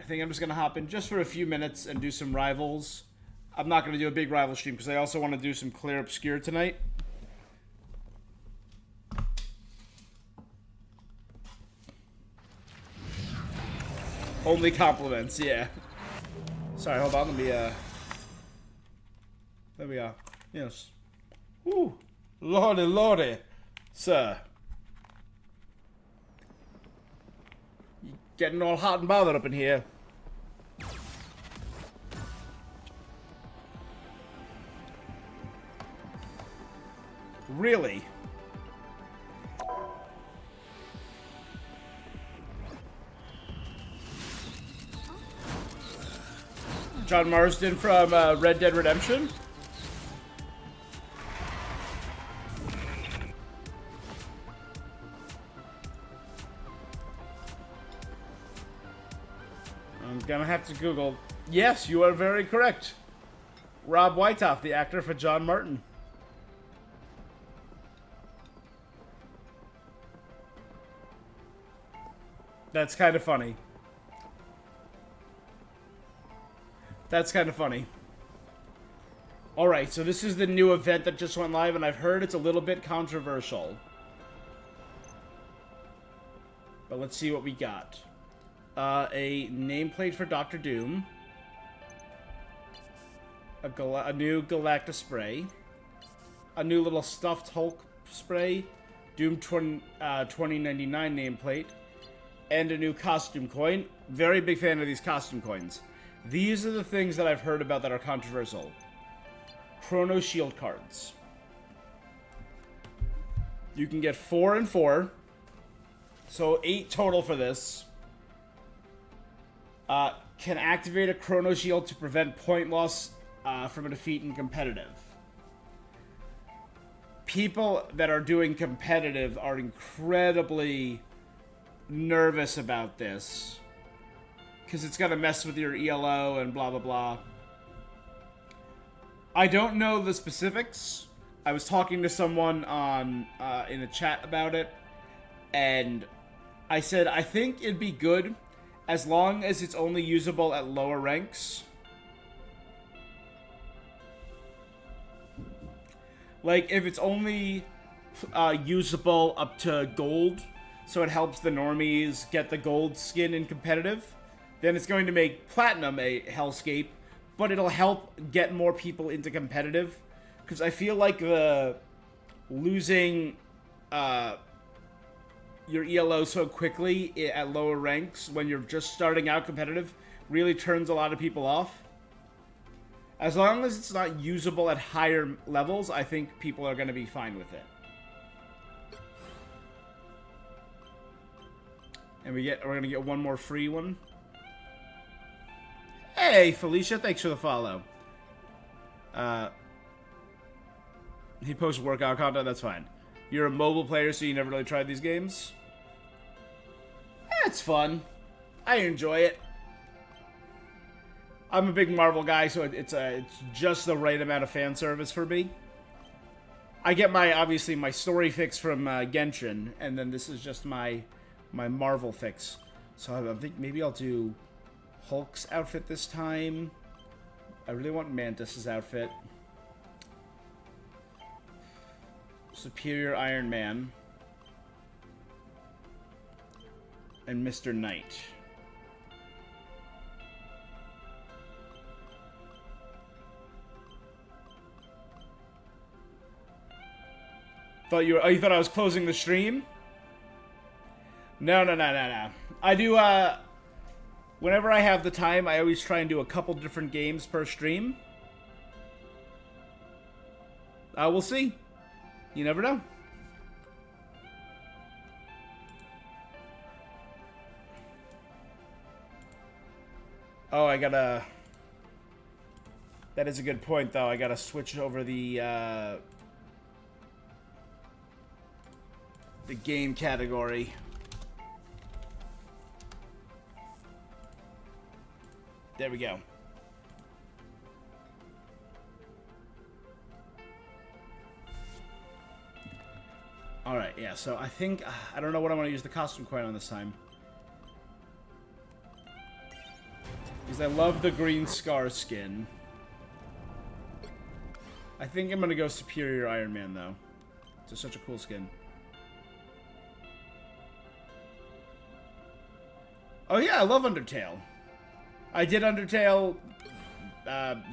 think I'm just going to hop in just for a few minutes and do some rivals. I'm not going to do a big rival stream because I also want to do some Clear Obscure tonight. Only compliments, yeah. Sorry, hold on, let me, there we go. Yes. Woo! Lordy, lordy, sir. You getting all hot and bothered up in here. Really? John Marsden from Red Dead Redemption? I'm gonna have to Google. Yes, you are very correct. Rob Whitehoff, the actor for John Martin. That's kind of funny. That's kind of funny. Alright, so this is the new event that just went live, and I've heard it's a little bit controversial. But let's see what we got. A nameplate for Doctor Doom. A new Galacta spray. A new little stuffed Hulk spray. Doom 2099 nameplate. And a new costume coin. Very big fan of these costume coins. These are the things that I've heard about that are controversial. Chrono Shield cards. You can get 4 and 4. So 8 total for this. Can activate a Chrono Shield to prevent point loss from a defeat in competitive. People that are doing competitive are incredibly nervous about this. Because it's going to mess with your ELO and blah, blah, blah. I don't know the specifics. I was talking to someone on in a chat about it. And I said, I think it'd be good as long as it's only usable at lower ranks. Like, if it's only usable up to gold, so it helps the normies get the gold skin in competitive, then it's going to make Platinum a hellscape, but it'll help get more people into competitive. Because I feel like the losing your ELO so quickly at lower ranks when you're just starting out competitive really turns a lot of people off. As long as it's not usable at higher levels, I think people are going to be fine with it. And we're going to get one more free one. Hey, Felicia, thanks for the follow. He posts workout content, that's fine. You're a mobile player, so you never really tried these games? It's fun. I enjoy it. I'm a big Marvel guy, so it's just the right amount of fan service for me. I get obviously my story fix from Genshin, and then this is just my Marvel fix. So I think maybe I'll do Hulk's outfit this time. I really want Mantis's outfit. Superior Iron Man. And Mr. Knight. You thought I was closing the stream? No. I do, whenever I have the time, I always try and do a couple different games per stream. We'll see. You never know. Oh, I gotta... That is a good point, though. I gotta switch over the game category. There we go. Alright, yeah, so I think... I don't know what I want to use the costume coin on this time. Because I love the green Scar skin. I think I'm gonna go Superior Iron Man, though. It's just such a cool skin. Oh yeah, I love Undertale. I did Undertale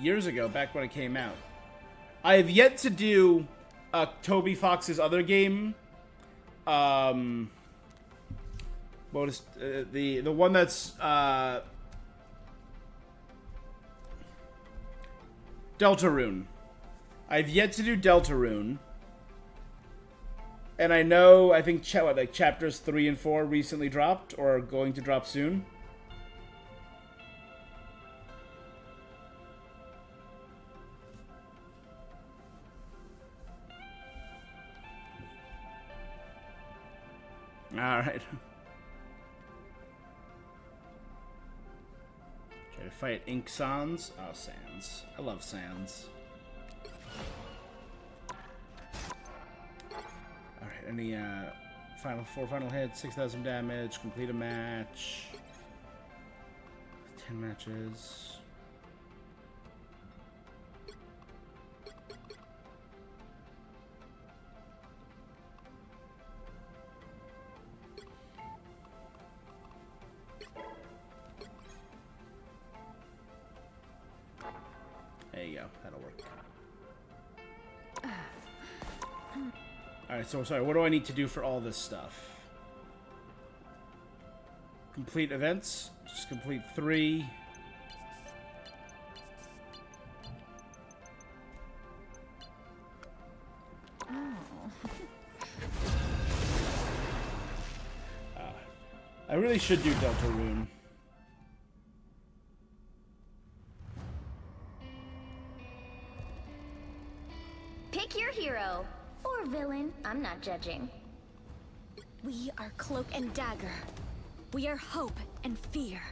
years ago, back when it came out. I have yet to do Toby Fox's other game. What is the one that's Deltarune. I've yet to do Deltarune. And I think chapters 3 and 4 recently dropped, or are going to drop soon. Alright. Try to fight Ink Sans. Oh, Sans. I love Sans. Alright, any four final hits, 6,000 damage, complete a match. 10 matches. There you go. That'll work. Alright, so sorry, what do I need to do for all this stuff? Complete events. Just complete 3. I really should do Deltarune. Pick your hero. Or villain. I'm not judging. We are Cloak and Dagger. We are hope and fear.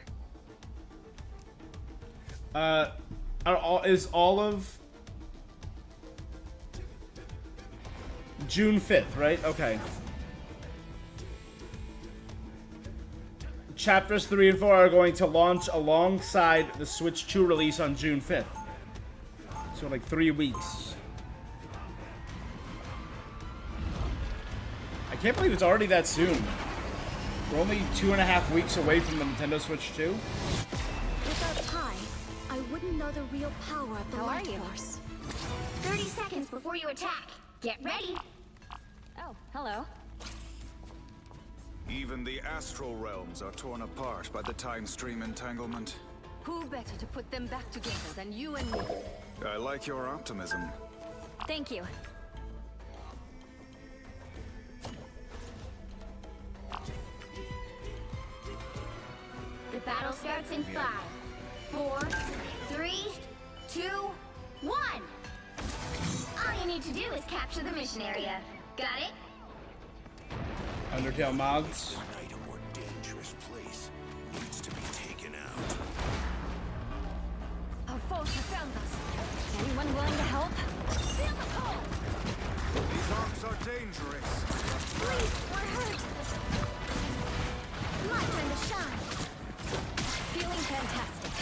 Is all of June 5th, right? Okay. Chapters 3 and 4 are going to launch alongside the Switch 2 release on June 5th. So like 3 weeks. I can't believe it's already that soon. We're only 2.5 weeks away from the Nintendo Switch 2. Without Pi, I wouldn't know the real power of the Light Force. 30 seconds before you attack. Get ready. Oh, hello. Even the astral realms are torn apart by the time stream entanglement. Who better to put them back together than you and me? I like your optimism. Thank you. The battle starts in 5, 4, 3, 2, 1. All you need to do is capture the mission area. Got it? Undertale mods. An item or dangerous place needs to be taken out. Our foes have found us. Anyone willing to help? Seal the hole! These orcs are dangerous. Please, we're hurt. My time to shine. Feeling fantastic.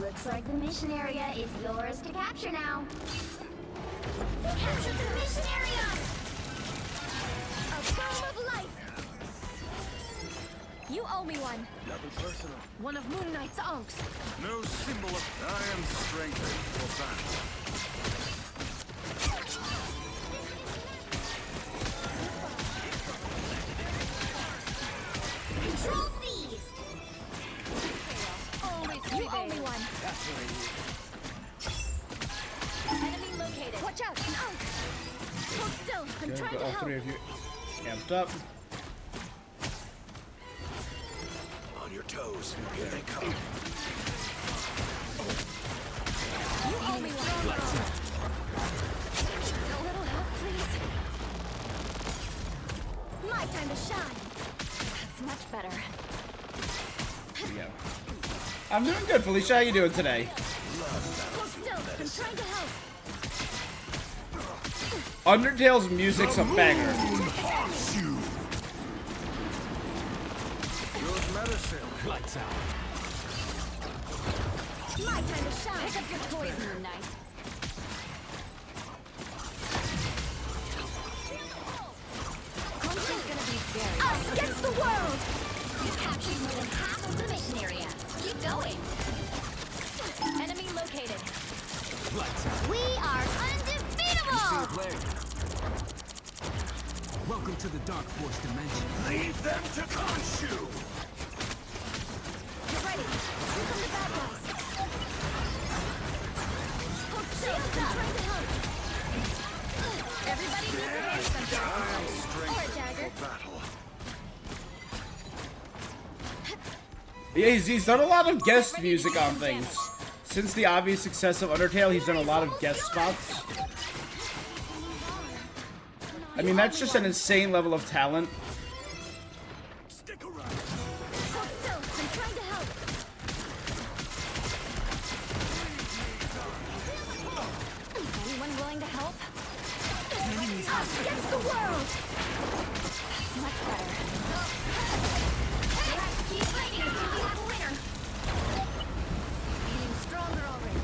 Looks like the mission area is yours to capture now. Capture the mission area! A bomb of life. You owe me one. Nothing personal. One of Moon Knight's unks. No symbol of... I am strengthened for that. Control seized! Always You owe me prevail. one. Enemy located. Watch out, an unk. Hold still. I'm Okay, trying got to all help. 3 of you amped up. On your toes. Here they come. You owe me one. A little help, please. My time to shine. That's much better. Here we go. I'm doing good, Felicia. How you doing today? Hold still. I'm trying to help. Undertale's music's a banger. Lights out. My time to shine. Pick up your toys, Moon Knight. Something's gonna be very Us against the world! You captured more than half of the mission area. Keep going. enemy located. Lights out. We are undefeatable! Welcome to the Dark Force dimension. Leave them to Khonshu! Get ready. Here come the bad guys. Hold still. I'm trying to help. Everybody needs a hand sometimes. Or a dagger. Battle. Yeah, he's done a lot of guest music on things. Since the obvious success of Undertale, he's done a lot of guest spots. I mean, that's just an insane level of talent. Stick around. Hold still. I'm trying to help. Anyone willing to help? Us against the world! Much better. Keep fighting until we have a winner. Feeling stronger already.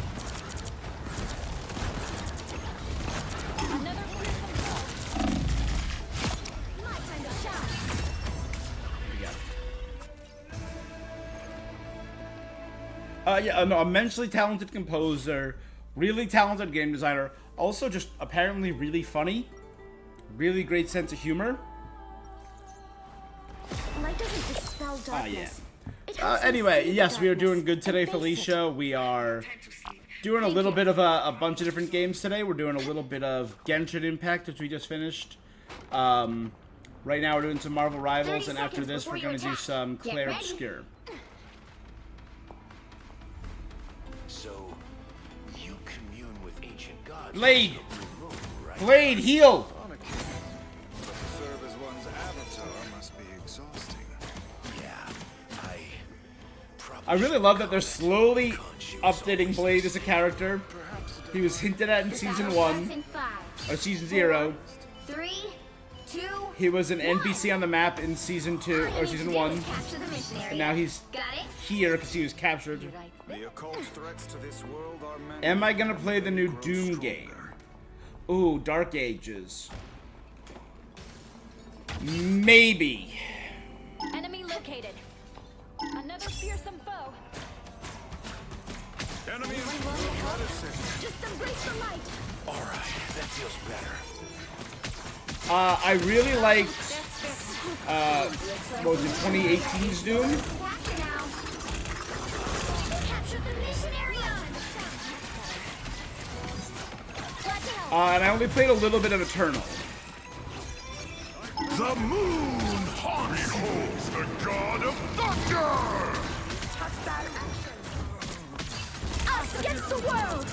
Another fearsome foe. My time to shine. Yeah, no, immensely talented composer, really talented game designer, also just apparently really funny, really great sense of humor. Light doesn't dispel darkness. It helps Anyway, see the yes, we are doing darkness good today, and face it. Felicia. We are doing a little bit of a bunch of different games today. We're doing a little bit of Genshin Impact, which we just finished. Right now we're doing some Marvel Rivals, 30 and after seconds this before we're you going to do attack. some Get Claire ready. Obscure. So, you commune with ancient gods. Blade! Moon, right? Blade, heal! On occasion. But to serve as one's avatar must be exhausting. Yeah, probably I really love that they're slowly updating Blade as a character. Perhaps it He was hinted at in The Season battle starts 1, in 5, or Season 0. 3, 2, He was an NPC on the map in Season 2, all you or need Season to do 1. is capture the mission area. And now he's Got it? here because he was captured. the occult threats to this world are many. Am I gonna play the new Grow Doom stronger. game? Ooh, Dark Ages. Maybe. Enemy located. Another fearsome foe. Enemy in Anyone willing to help? Just embrace the light. Alright, that feels better. I really liked, what was it, 2018's Doom? Capture now. Capture the mission area. Glad to help. And I only played a little bit of Eternal. The moon holds the god of thunder! Us against the world!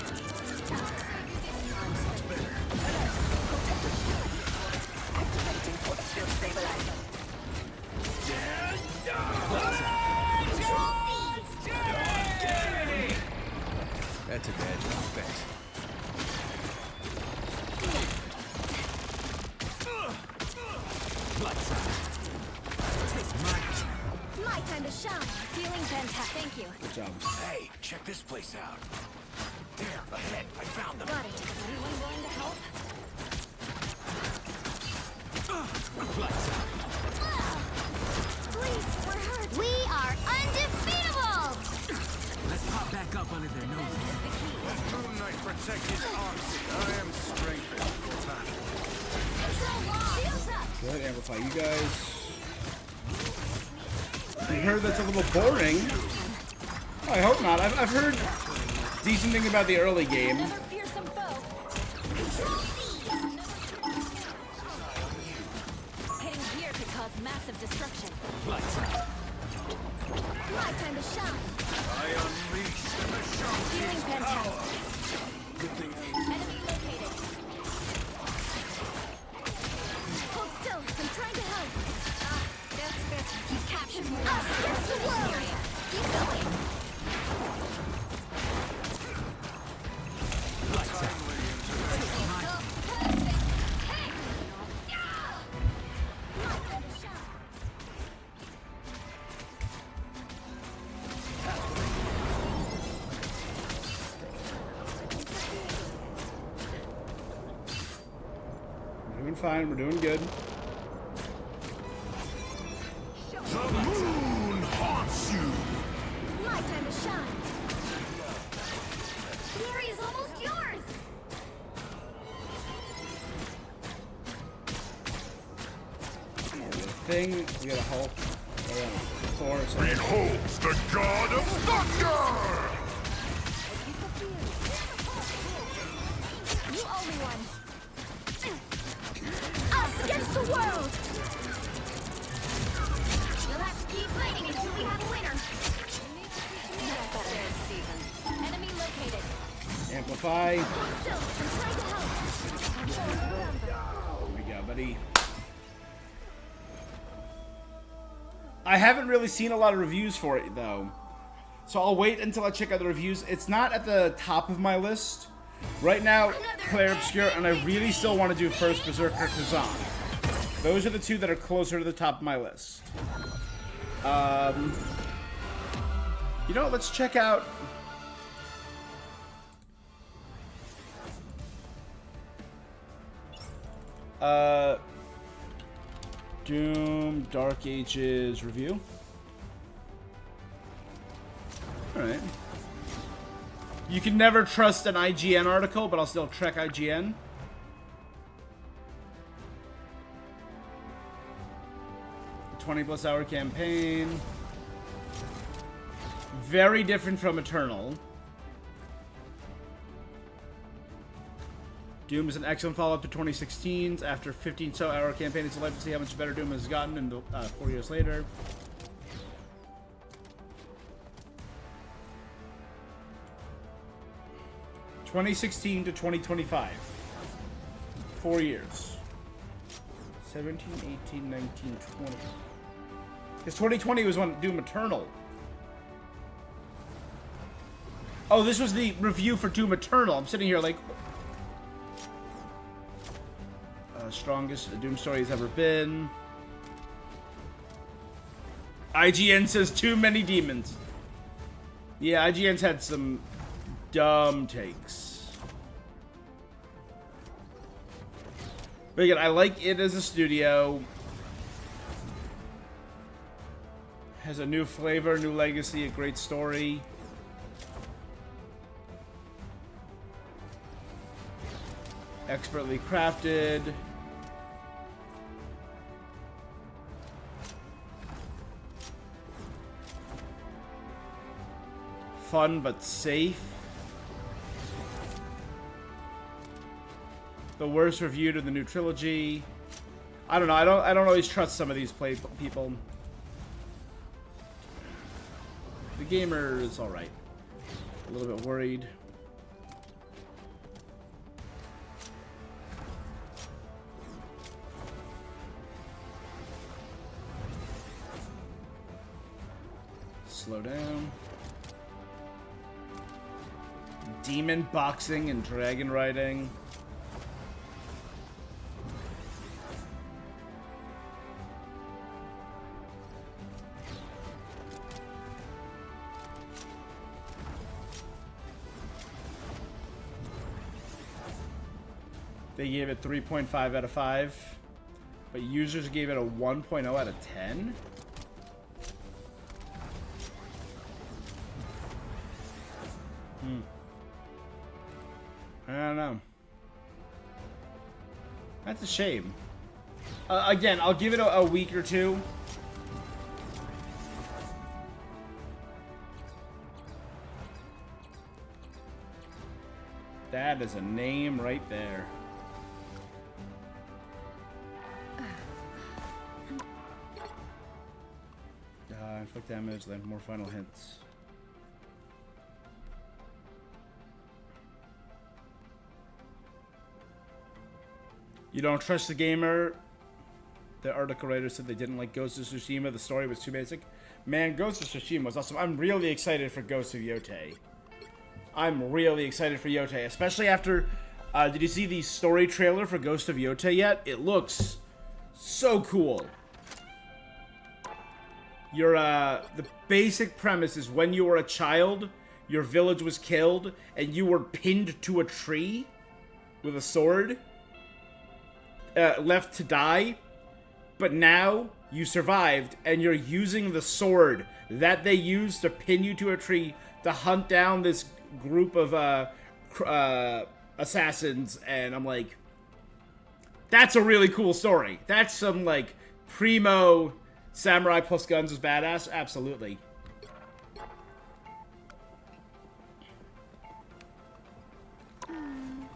That's a bad job, thanks. Lights out. My time to shine. Feeling fantastic. Thank you. Good job. Hey, check this place out. There, ahead, I found them. Got it. Anyone willing to help? Lights out. Please, we're hurt. We are undefeatable. Let's pop back up under their noses. Moon Knight protect his arms. I am strengthened for battle. Shields up. Go ahead, amplify you guys. You heard that's a little boring. Oh, I hope not. I've heard decent thing about the early game. Another fearsome foe. Hitting here could cause massive destruction. Lights out. My time to shine. I unleash the Feeling fantastic. Good thing Enemy located. Hold still. I'm trying to help. You've captured more. Us against the world! Keep going. Lights out. My time to shine. fine. We're doing good. The moon haunts you. My time to shine. Glory is almost yours! Thing. We got a Hulk. Thor. Something. Beholds the god of thunder! You owe me one. Us against the world! You'll have to keep fighting until we have a winner. Necessary, Stephen. Enemy located. Amplify. Still, I'm trying to help. Here we go, buddy. I haven't really seen a lot of reviews for it, though. So I'll wait until I check out the reviews. It's not at the top of my list. Right now, Claire Obscure, and I really still want to do first Berserker Kazan. Those are the two that are closer to the top of my list. You know, let's check out... Doom Dark Ages review. Alright. You can never trust an IGN article, but I'll still check IGN. A 20+ hour campaign. Very different from Eternal. Doom is an excellent follow-up to 2016's. After 15-so-hour campaign, it's delightful to see how much better Doom has gotten in the, 4 years later. (2016 to 2025). 4 years. 17, 18, 19, 20. Because 2020 was when Doom Eternal. Oh, this was the review for Doom Eternal. I'm sitting here like... strongest a Doom story has ever been. IGN says too many demons. Yeah, IGN's had some dumb takes. But again, I like it as a studio. Has a new flavor, new legacy, a great story. Expertly crafted. Fun but safe. The worst reviewed of the new trilogy. I don't know. I don't always trust some of these people. The gamer is all right. A little bit worried. Slow down. Demon boxing and dragon riding. They gave it 3.5 out of 5, but users gave it a 1.0 out of 10. I don't know. That's a shame. Again, I'll give it a week or two. That is a name right there. Inflict damage, then more final hints. You don't trust the gamer? The article writer said they didn't like Ghost of Tsushima. The story was too basic. Man, Ghost of Tsushima was awesome. I'm really excited for Ghost of Yotei. I'm really excited for Yotei, especially after... did you see the story trailer for Ghost of Yotei yet? It looks so cool. The basic premise is when you were a child, your village was killed, and you were pinned to a tree with a sword. left to die, but now you survived, and you're using the sword that they used to pin you to a tree to hunt down this group of assassins. And I'm like, that's a really cool story. That's some like primo samurai plus guns is badass. Absolutely.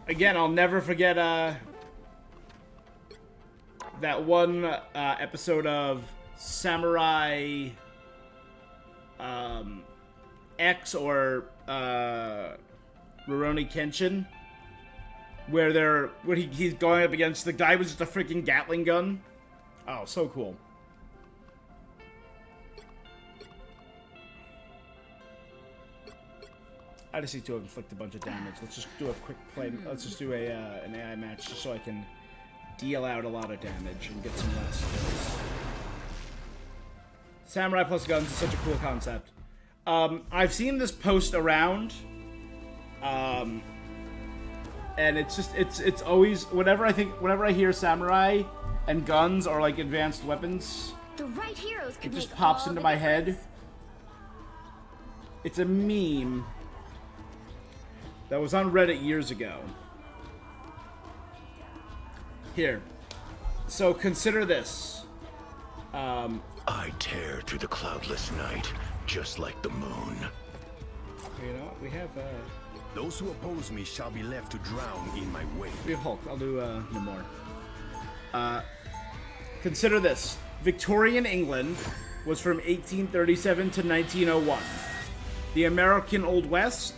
Again, I'll never forget that one episode of Samurai X or Rurouni Kenshin, where he's going up against the guy with just a freaking Gatling gun. Oh, so cool. I just need to inflict a bunch of damage. Let's just do a quick play. Let's just do an AI match just so I can deal out a lot of damage and get some last skills. Samurai plus guns is such a cool concept. I've seen this post around, and it's just it's always whenever I hear samurai and guns or like advanced weapons, The right heroes it could just make pops all into the my difference. head. It's a meme that was on Reddit years ago. Here. So consider this. I tear through the cloudless night, just like the moon. You know what? We have Those who oppose me shall be left to drown in my wake. we have Hulk. I'll do no more. Consider this. Victorian England was from 1837 to 1901. The American Old West,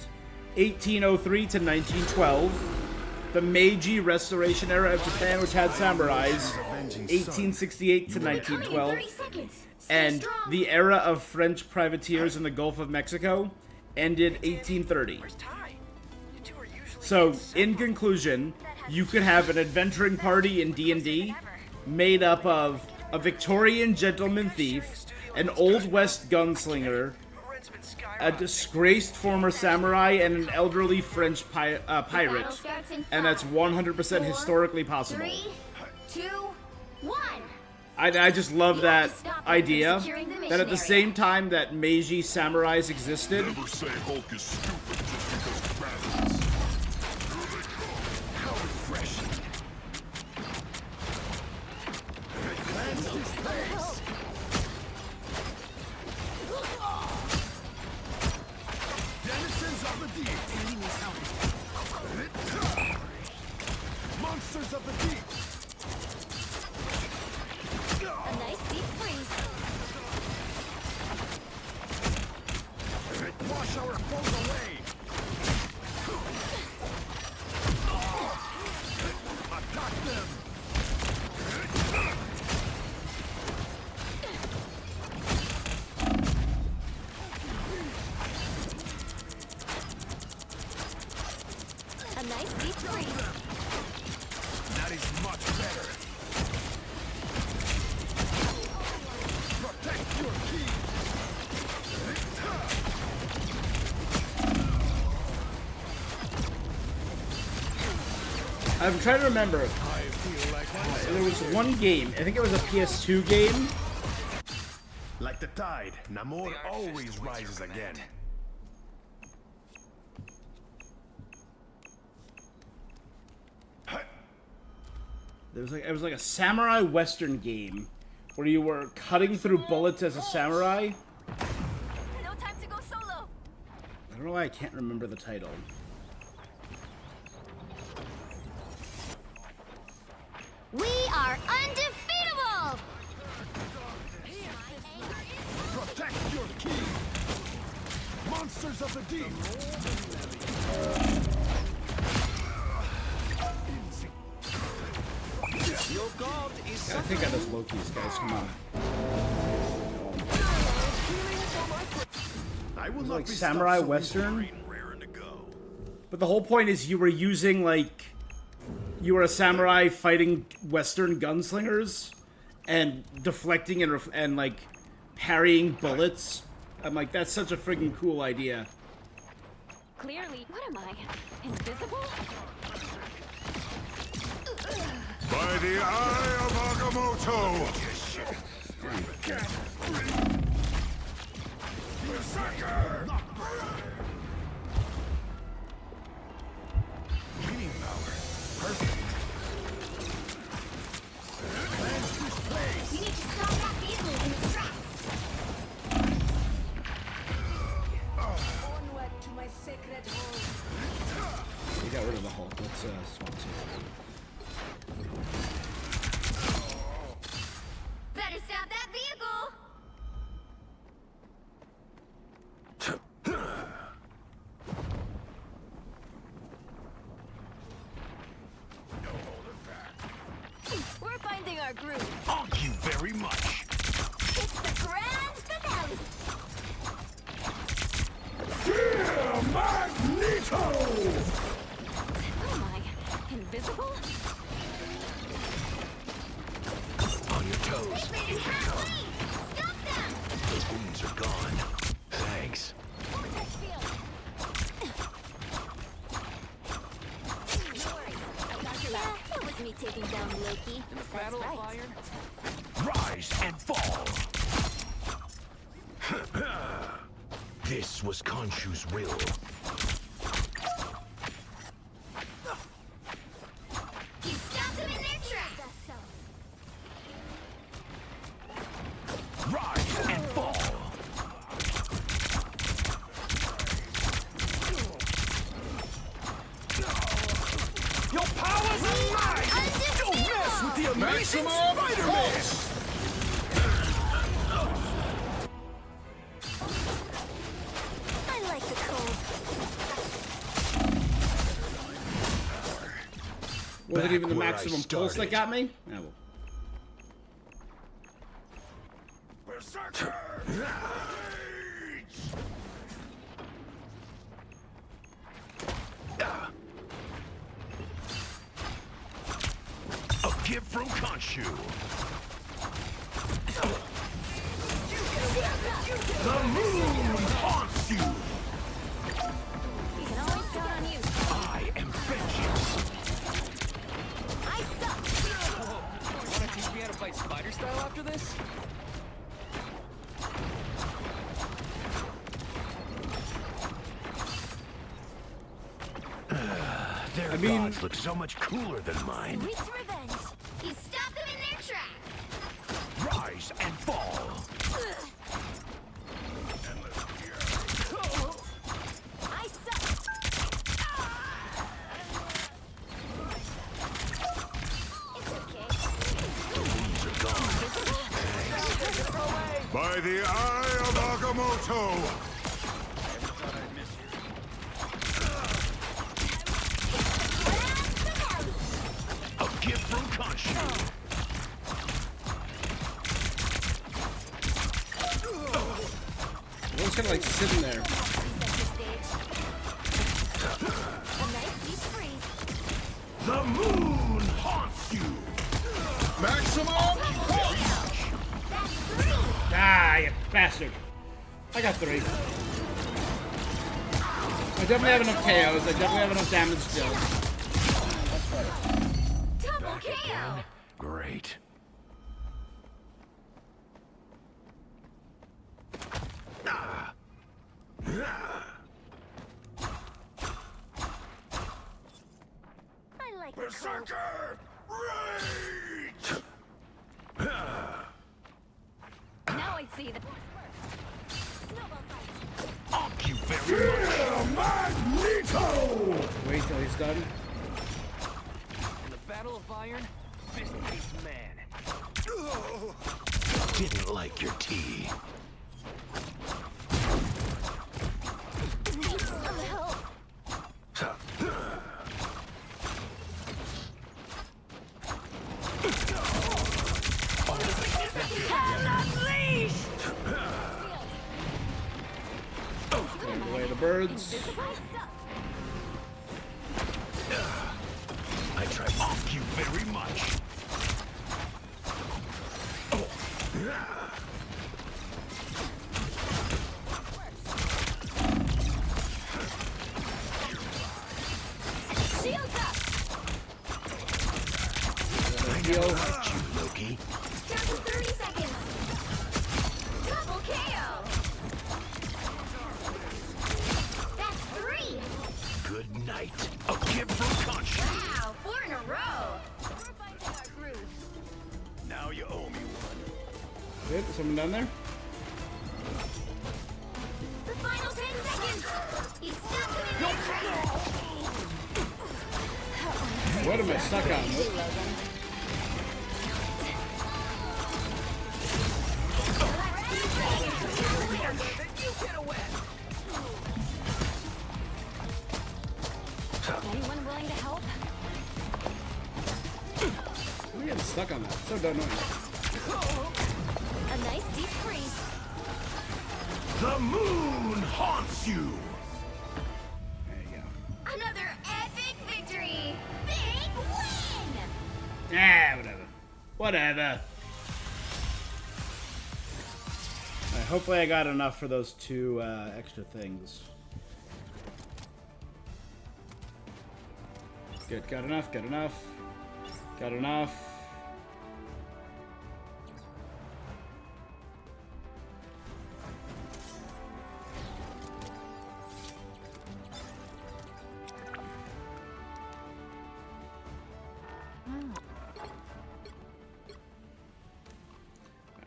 1803 to 1912. The Meiji Restoration era of Japan, which had samurais, 1868 to 1912. 30 seconds. Stay And strong. the era of French privateers in the Gulf of Mexico ended 1830. So, in conclusion, you could have an adventuring party in D&D made up of a Victorian gentleman thief, an Old West gunslinger, a disgraced former samurai, and an elderly French pirate. And that's 100% historically possible. 3, 2, 1. I just love that stop idea, them from securing the that at the mission same time that Meiji samurais existed, Never say Hulk is stupid just because of balance. How refreshing. Denizens of the deep. Monsters of the deep. A nice deep freeze. Wash our foes away. Attack them. A nice deep freeze. That is much better. Protect your key. I'm trying to remember. There was one game, I think it was a PS2 game. Like the tide, Namor always rises again. It was like a samurai western game where you were cutting through bullets as a samurai. No time to go solo. I don't know why I can't remember the title. We are undefeatable! Protect your key. Monsters of the deep. Your god is I think I just Loki's, guys. Come on. I will It was not like be samurai stopped so western. easily. Raring to go. But the whole point is you were using like you were a samurai fighting western gunslingers and deflecting and like parrying bullets. I'm like, that's such a freaking cool idea. Clearly, what am I? Invisible? By the eye of Agamotto! Berserker! Healing power. Perfect. You need to stop that vehicle in its tracks. Onward to my sacred home. We got rid of the Hulk. Let's swap to Better stop that vehicle. We're finding our groove. Thank you very much. It's the grand finale. Magneto! What am I? Invisible? On your toes. They made it halfway. Stop them. Those wounds are gone. Thanks. Vortex field. No worries. I got your back. That was me taking down Loki. That's right. Rise and fall. This was Khonshu's will. You stopped them in their tracks. Rise and fall. Your powers are mine! Don't mess with the amazing Spider-Man! I like the cold. Was it even the where I maximum pulse that started. got me? Oh, well. Berserker! A gift from Khonshu. The moon haunts you. We can always count on you. I am vengeance. I suck. Wanna teach me how to fight spider style after this? Their gods look so much cooler than mine. Sweet revenge. You stopped them in their tracks. Rise and fall. I suck. It's okay. The wounds are gone. By the eye of Agamotto! A gift from Khonshu. I was kind of like sitting there. A nice deep freeze. The moon haunts you. Maximum! Ah, you bastard. I got 3. I definitely have enough KOs. I definitely have enough damage still. Double KO. Great. I like the cold. Berserker! Rage! Now I see the snowball fight. Thank you very much. Magneto! Wait till he's done. In the Battle of Iron, fist-paced man. Didn't like your tea. Need some help. Take away the birds. I try. Thank you very much. Shields up. heal. Got you, Loki. Down to 30 seconds. Double KO. That's 3. Good night. A gift from Conch. Wow, 4 in a row. We're finding our groove. Now you owe me one. Good. Someone down there? The final 10 seconds. He's stuck in it. What am I stuck on? Anyone willing to help? I'm getting stuck on that. So annoying. A nice deep freeze. The moon haunts you. There you go. Another epic victory. Big win. Ah, whatever. Whatever. Alright, hopefully I got enough for those 2 extra things. Good, got enough, got enough. Got enough.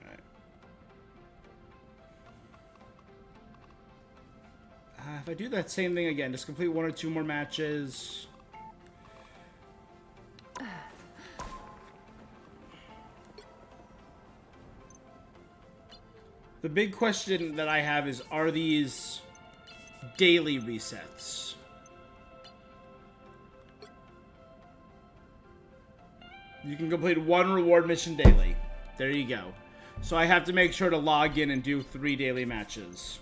Alright. If I do that same thing again, just complete 1 or 2 more matches. The big question that I have is, are these daily resets? You can complete 1 reward mission daily. There you go. So I have to make sure to log in and do 3 daily matches.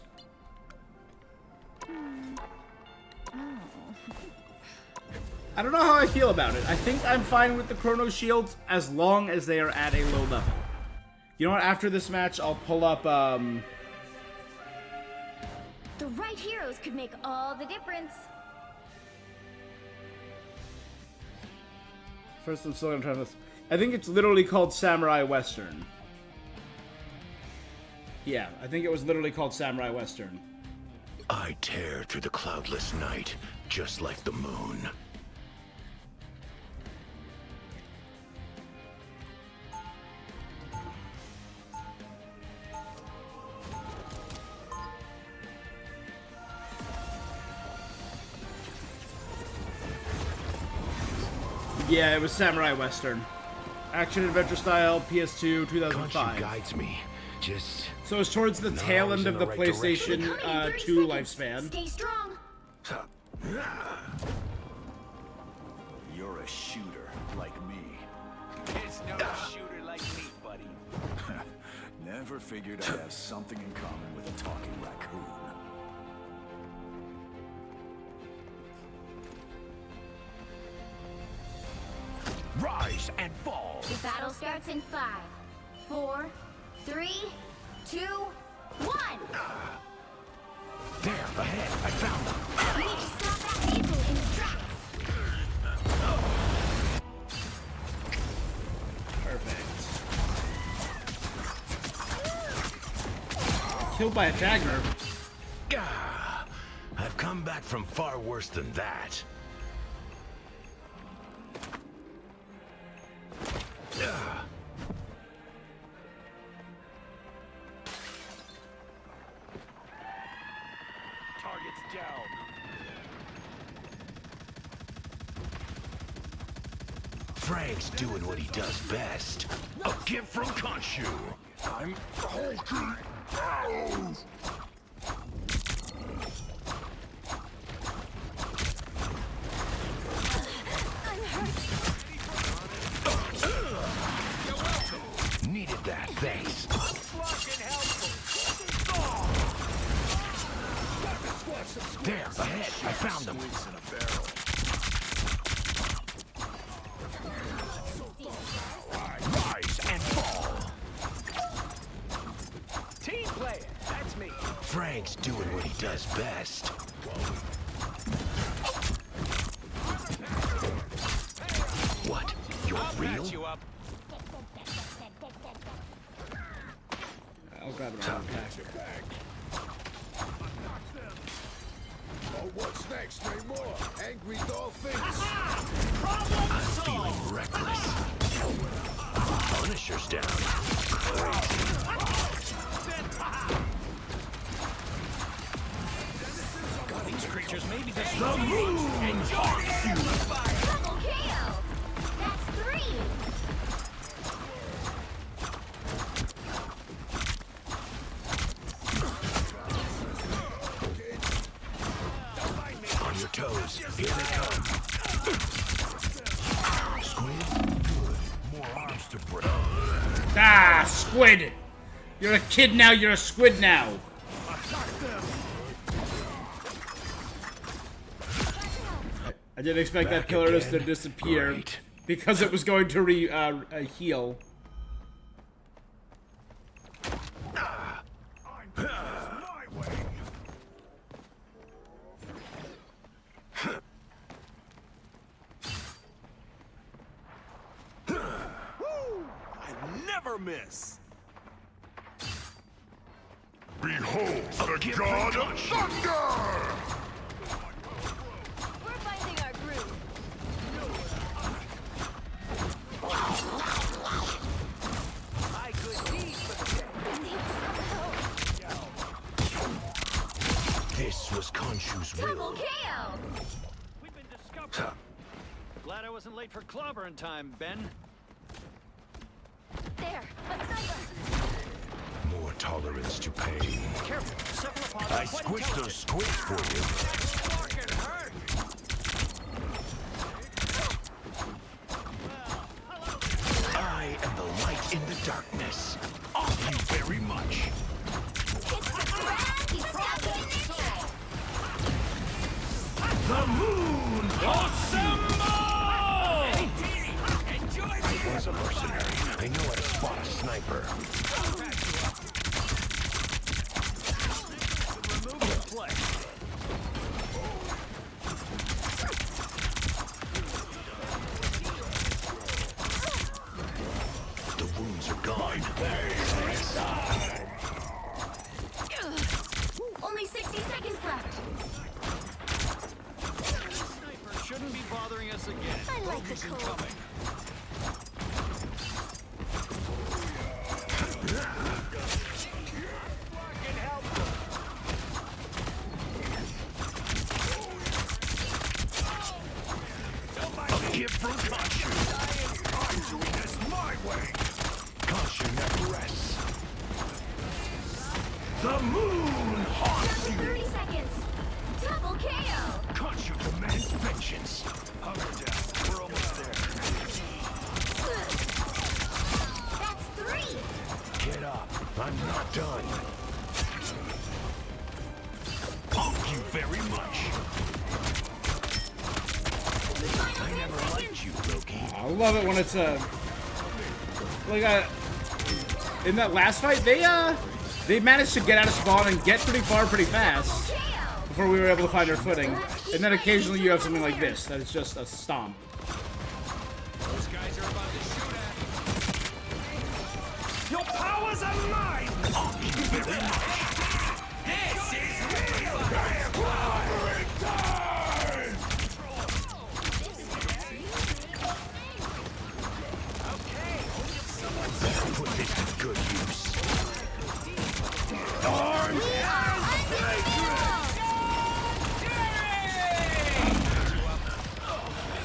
I don't know how I feel about it. I think I'm fine with the Chrono Shields as long as they are at a low level. You know what? After this match, I'll pull up, The right heroes could make all the difference. First, I'm still gonna try this. I think it's literally called Samurai Western. Yeah, I think it was literally called Samurai Western. I tear through the cloudless night, just like the moon. Yeah, it was Samurai Western. Action adventure style, PS2, Conchu 2005. guides me. Just So it's towards the tail always end in of the the right PlayStation Coming in 30 2 seconds. lifespan. Stay strong. You're a shooter like me. There's no shooter like me, buddy. Never figured I'd have something in common with a talking raccoon. rise and fall. The battle starts in 5, 4, 3, 2, 1. There, ahead. I found them. You need to stop that vehicle in its tracks. Perfect. Killed by a dagger. Gah! I've come back from far worse than that. Ah. Target's down. Frank's doing what he does best. A gift from Khonshu. I'm hulking out. Needed that, thanks. There, ahead. I found them. Rise and fall. Team player, that's me. Frank's doing what he does best. What? You're I'll real? patch you up. grab it on attack. Oh, what's next? Three more. Angry dolphins. I'm feeling reckless. Punisher's down. These creatures may be The destroyed. moon haunts you. Double KO! That's 3! On your toes. Here they come. Squid, good. More arms to break. Ah, squid! You're a kid now, you're a squid now. I didn't expect that Back killer to again? disappear Great. because it was going to heal. I never miss. Behold the god of thunder! We're finding our groove. My good deed for the day. We need some help. This was Khonshu's Double will. KO! We've been discovered. Glad I wasn't late for clobber in time, Ben. There, a sniper. More tolerance to pain. Careful, cephalopods I are quite squished those squids for you. fucking hurt. I am the light in the darkness. Off you very much. It's the grand deception! The moon I was a mercenary. I know how to spot a sniper. Remove the play. The wounds are gone. Only 60 seconds left. Sniper shouldn't be bothering us again. I like the Bogeys cold. incoming. A gift from Khonshu. I'm doing this my way. Khonshu never rests. The moon haunts you. 30 seconds. Double KO! Khonshu demands vengeance. Hunker down. We're almost there. That's 3! Get up. I'm not done. Thank you very much. I never liked you, Loki. I love it when it's in that last fight they managed to get out of spawn and get pretty far pretty fast KO! before we were able to find our footing. And then occasionally you have something like this that is just a stomp. Those guys are about to shoot at. Your powers are mine! Thank you very much. This is real! Vampire time! Better put this to good use. Armed and dangerous!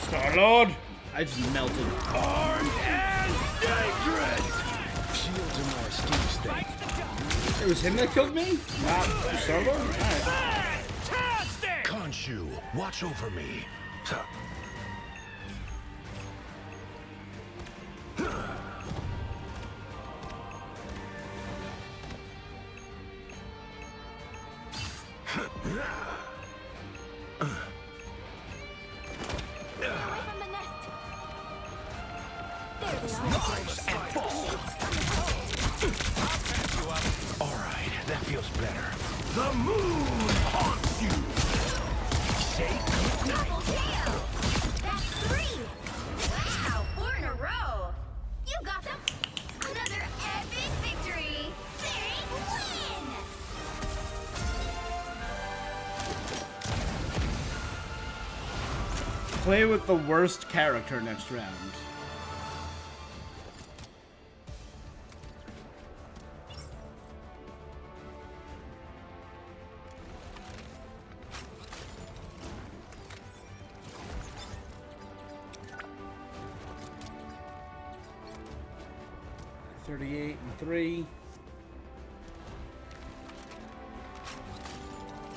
Star-Lord! I just melted. Armed and dangerous! Shields are my Steve's thing. It was him that killed me? Not Star-Lord? Alright. Khonshu, watch over me. Away from the nest. There they are. All right, that feels better. The moon haunts you. Say Double KO! That's 3! Wow, 4 in a row! You got them! Another epic victory! Thank Play with the worst character next round. $38 and 3.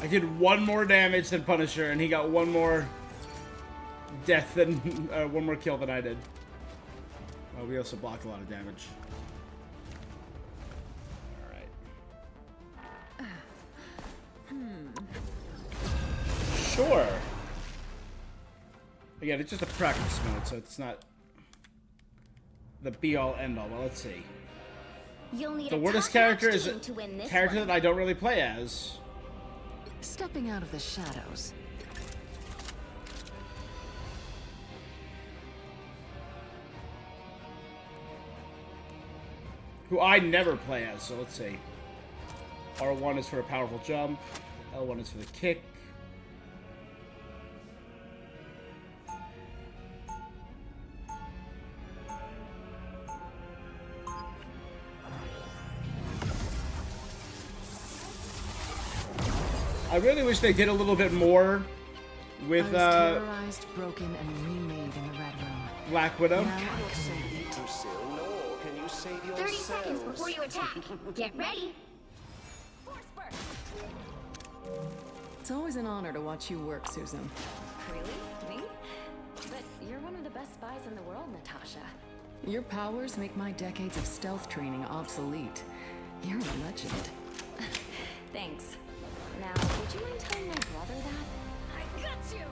I did 1 more damage than Punisher, and he got 1 more death than 1 more kill than I did. Oh, we also blocked a lot of damage. All right. Sure. Again, it's just a practice mode, so it's not the be-all, end-all. Well, let's see. You'll need The a weirdest top-notch character is team a to win this character one. that I don't really play as. Stepping out of the shadows. Who I never play as, so let's see. R1 is for a powerful jump. L1 is for the kick. I really wish they did a little bit more with I was terrorized, broken, and remade in the Red Room. Black Widow. Now I command. 30 seconds before you attack. Get ready. It's always an honor to watch you work, Susan. Really? Me? But you're one of the best spies in the world, Natasha. Your powers make my decades of stealth training obsolete. You're a legend. Thanks. Now, would you mind telling my brother that? I got you.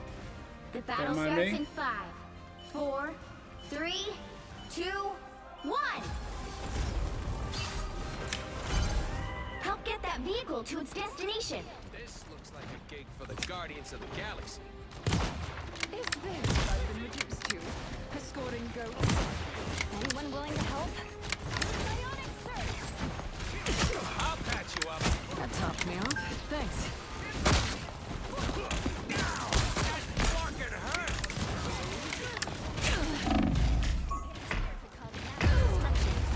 The battle mind starts me? in 5, 4, 3, 2, 1. Help get that vehicle to its destination. This looks like a gig for the Guardians of the Galaxy. Is this what I've been reduced to? Escorting goats? Anyone willing to help? I'll patch you up. That topped me off. Thanks.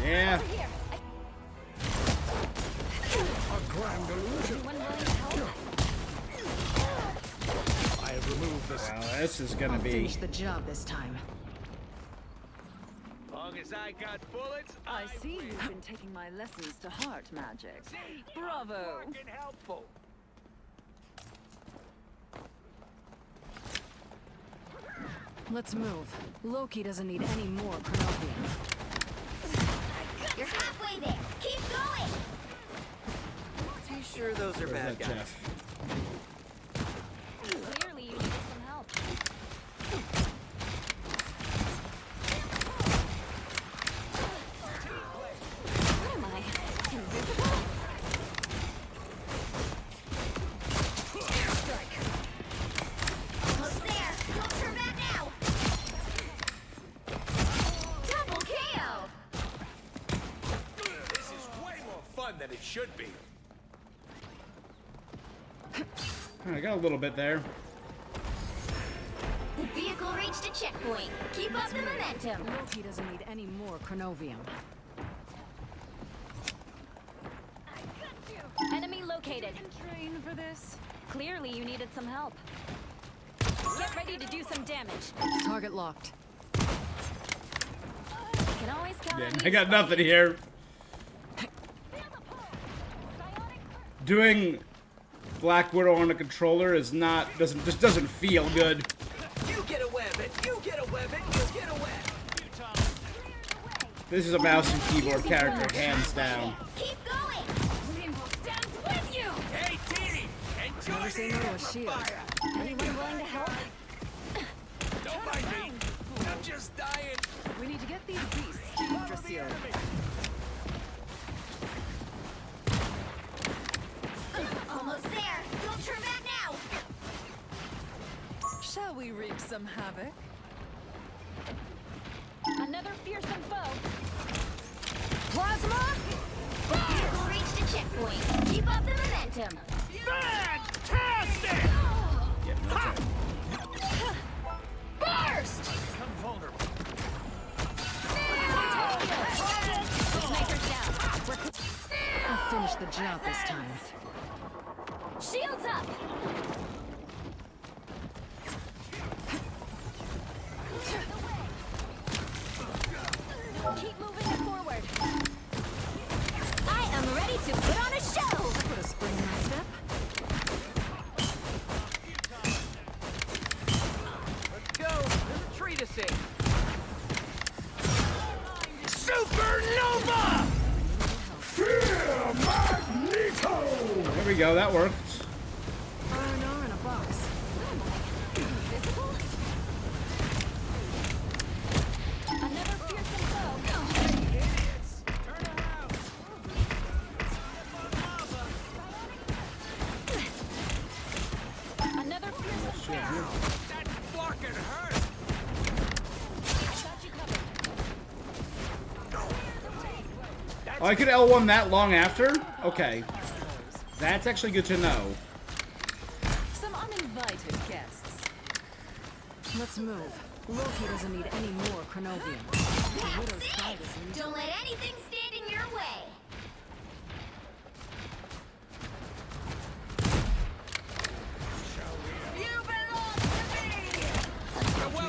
Yeah. A grand illusion. Anyone willing to help? I have removed this. Well, this is gonna I'll be. finish the job this time. Long as I got bullets, I see you've been taking my lessons to heart, Magic. Bravo! fucking helpful. Let's move. Loki doesn't need any more Chronovium. You're halfway there. Keep going. You sure those are Where's bad that guys? Jeff? Clearly you needed some help. What am I? Invisible? Almost there. Don't turn back now. Double KO. This is way more fun than it should be. I got a little bit there. The vehicle reached a checkpoint. Keep up the momentum. Loki doesn't need any more Chronovium. Enemy located. Train for this? Clearly you needed some help. Get ready to do some damage. Target locked. You can always count Yeah, on me. I got nothing here. Doing Black Widow on a controller is not just doesn't feel good. You get a weapon! You get a weapon! You get a weapon! This is a mouse and keyboard character, hands down. Keep going. Rainbow stands with you. Hey, Dee! Enjoy Never say no to a shield. Anyone willing to help? Don't mind me. I'm just dying. We need to get these beasts to Yggdrasil. Almost there. Don't turn back now. Shall we wreak some havoc? Another fearsome foe. Plasma. Vehicle reached a checkpoint. Keep up the momentum. Fantastic! Yeah, no time. finish the job this time. Shields up! Keep moving it forward. I am ready to put on a show! Put a spring in my step. Let's go. There's a tree to see. Supernova! Fear Magneto! There we go, that worked. R&R in a box. Invisible? Another fearsome foe. Idiots! Turn around! Another fearsome foe. That fucking hurt! I got you covered. Oh, I could L1 that long after? Okay. That's actually good to know. Some uninvited guests. Let's move. Loki doesn't need any more Chronovium. The Widow's pride is in. Don't let anything stand in your way. You belong to me!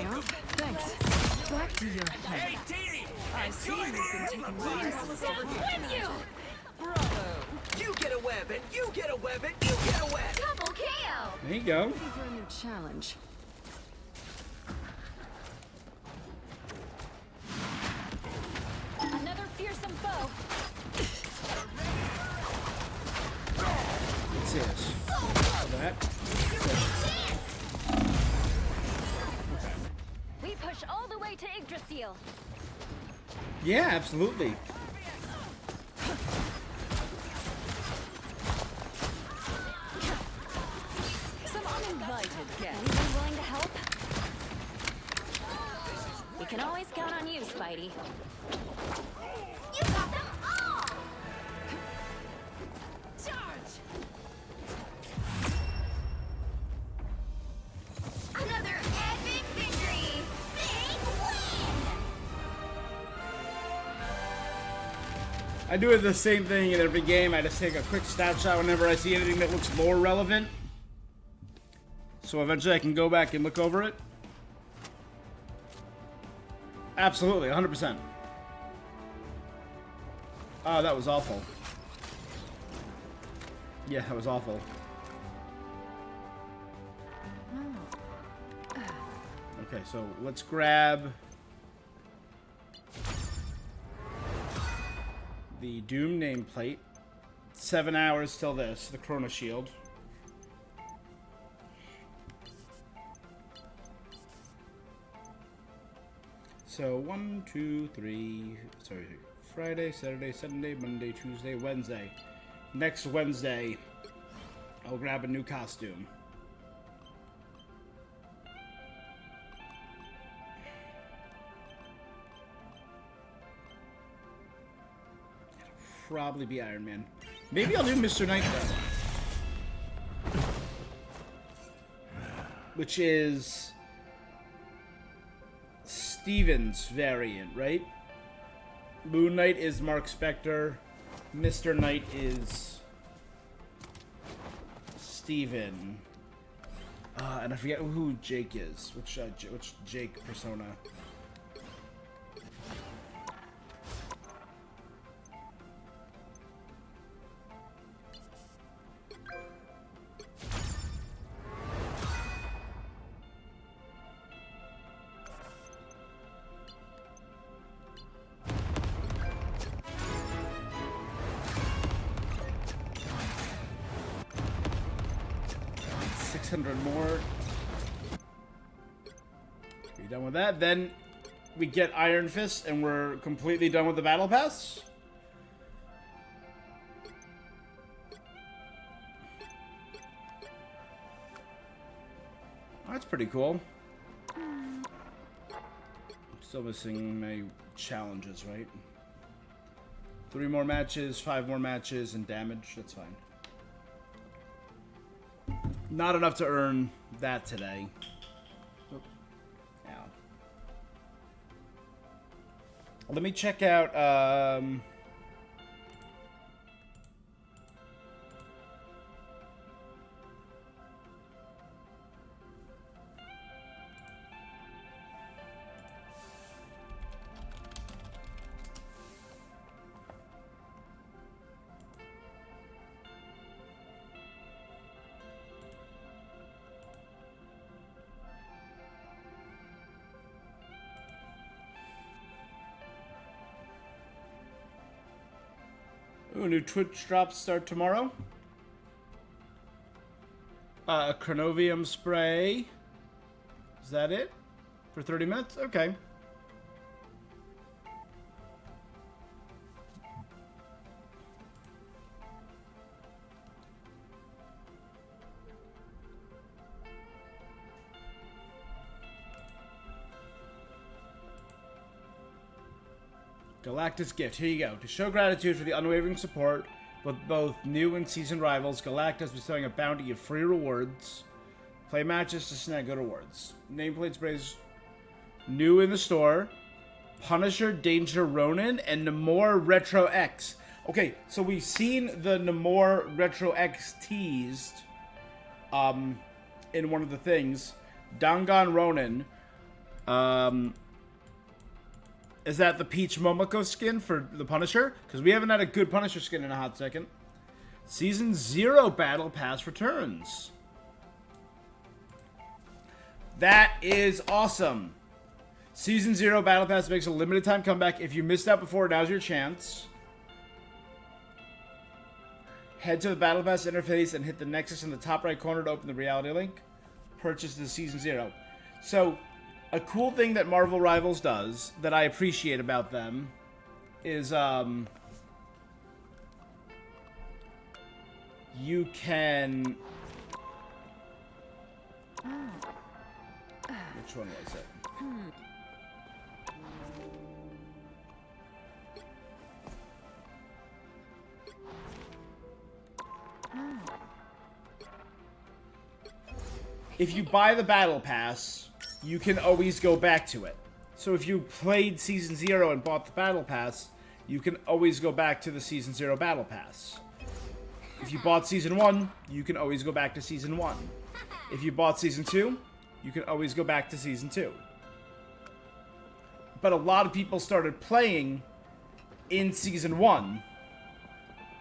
You're welcome! Thanks. Back to your head. Hey, Teeny! I see you've been taking my lessons. With you! Bravo! You get a web, and you get a web, and you get a web! Double KO! There you go. Looking for a new challenge. Another fearsome foe. What's this? That. We push all the way to Yggdrasil. Yeah, absolutely. Some uninvited guests. Anyone willing to help? We can always count on you, Spidey. You got them all! Charge! Another epic victory! Big win! I do the same thing in every game. I just take a quick snapshot whenever I see anything that looks more relevant. So eventually I can go back and look over it. Absolutely, 100%. Oh, that was awful. Yeah, that was awful. Okay, so let's grab the Doom nameplate. 7 hours till this, the Chrono Shield. So 1, 2, 3, sorry, Friday, Saturday, Sunday, Monday, Tuesday, Wednesday. Next Wednesday, I'll grab a new costume. It'll probably be Iron Man. Maybe I'll do Mr. Knight though. Which is Steven's variant, right? Moon Knight is Mark Spector. Mr. Knight is Steven. And I forget who Jake is. Which Jake persona? More. Be done with that. Then we get Iron Fist, and we're completely done with the Battle Pass. That's pretty cool. Still missing my challenges, right? 3 more matches, 5 more matches, and damage. That's fine. Not enough to earn that today. Oh. Ow. Let me check out, Ooh, new Twitch drops start tomorrow. Chronovium spray. Is that it? For 30 minutes? Okay. Galacta's gift. Here you go. To show gratitude for the unwavering support with both new and seasoned rivals, Galacta is bestowing a bounty of free rewards. Play matches to snag good rewards. Nameplate sprays new in the store. Punisher, Danger Ronin, and Namor Retro X. Okay, so we've seen the Namor Retro X teased in one of the things. Dangan Ronin. Is that the Peach Momoko skin for the Punisher? Because we haven't had a good Punisher skin in a hot second. Season 0 Battle Pass returns. That is awesome. Season 0 Battle Pass makes a limited time comeback. If you missed out before, now's your chance. Head to the Battle Pass interface and hit the Nexus in the top right corner to open the reality link. Purchase the Season 0. So, a cool thing that Marvel Rivals does, that I appreciate about them, is, you can... Which one was it? If you buy the Battle Pass, you can always go back to it. So if you played Season 0 and bought the Battle Pass, you can always go back to the Season 0 Battle Pass. If you bought Season 1, you can always go back to Season 1. If you bought Season 2, you can always go back to Season 2. But a lot of people started playing in Season 1.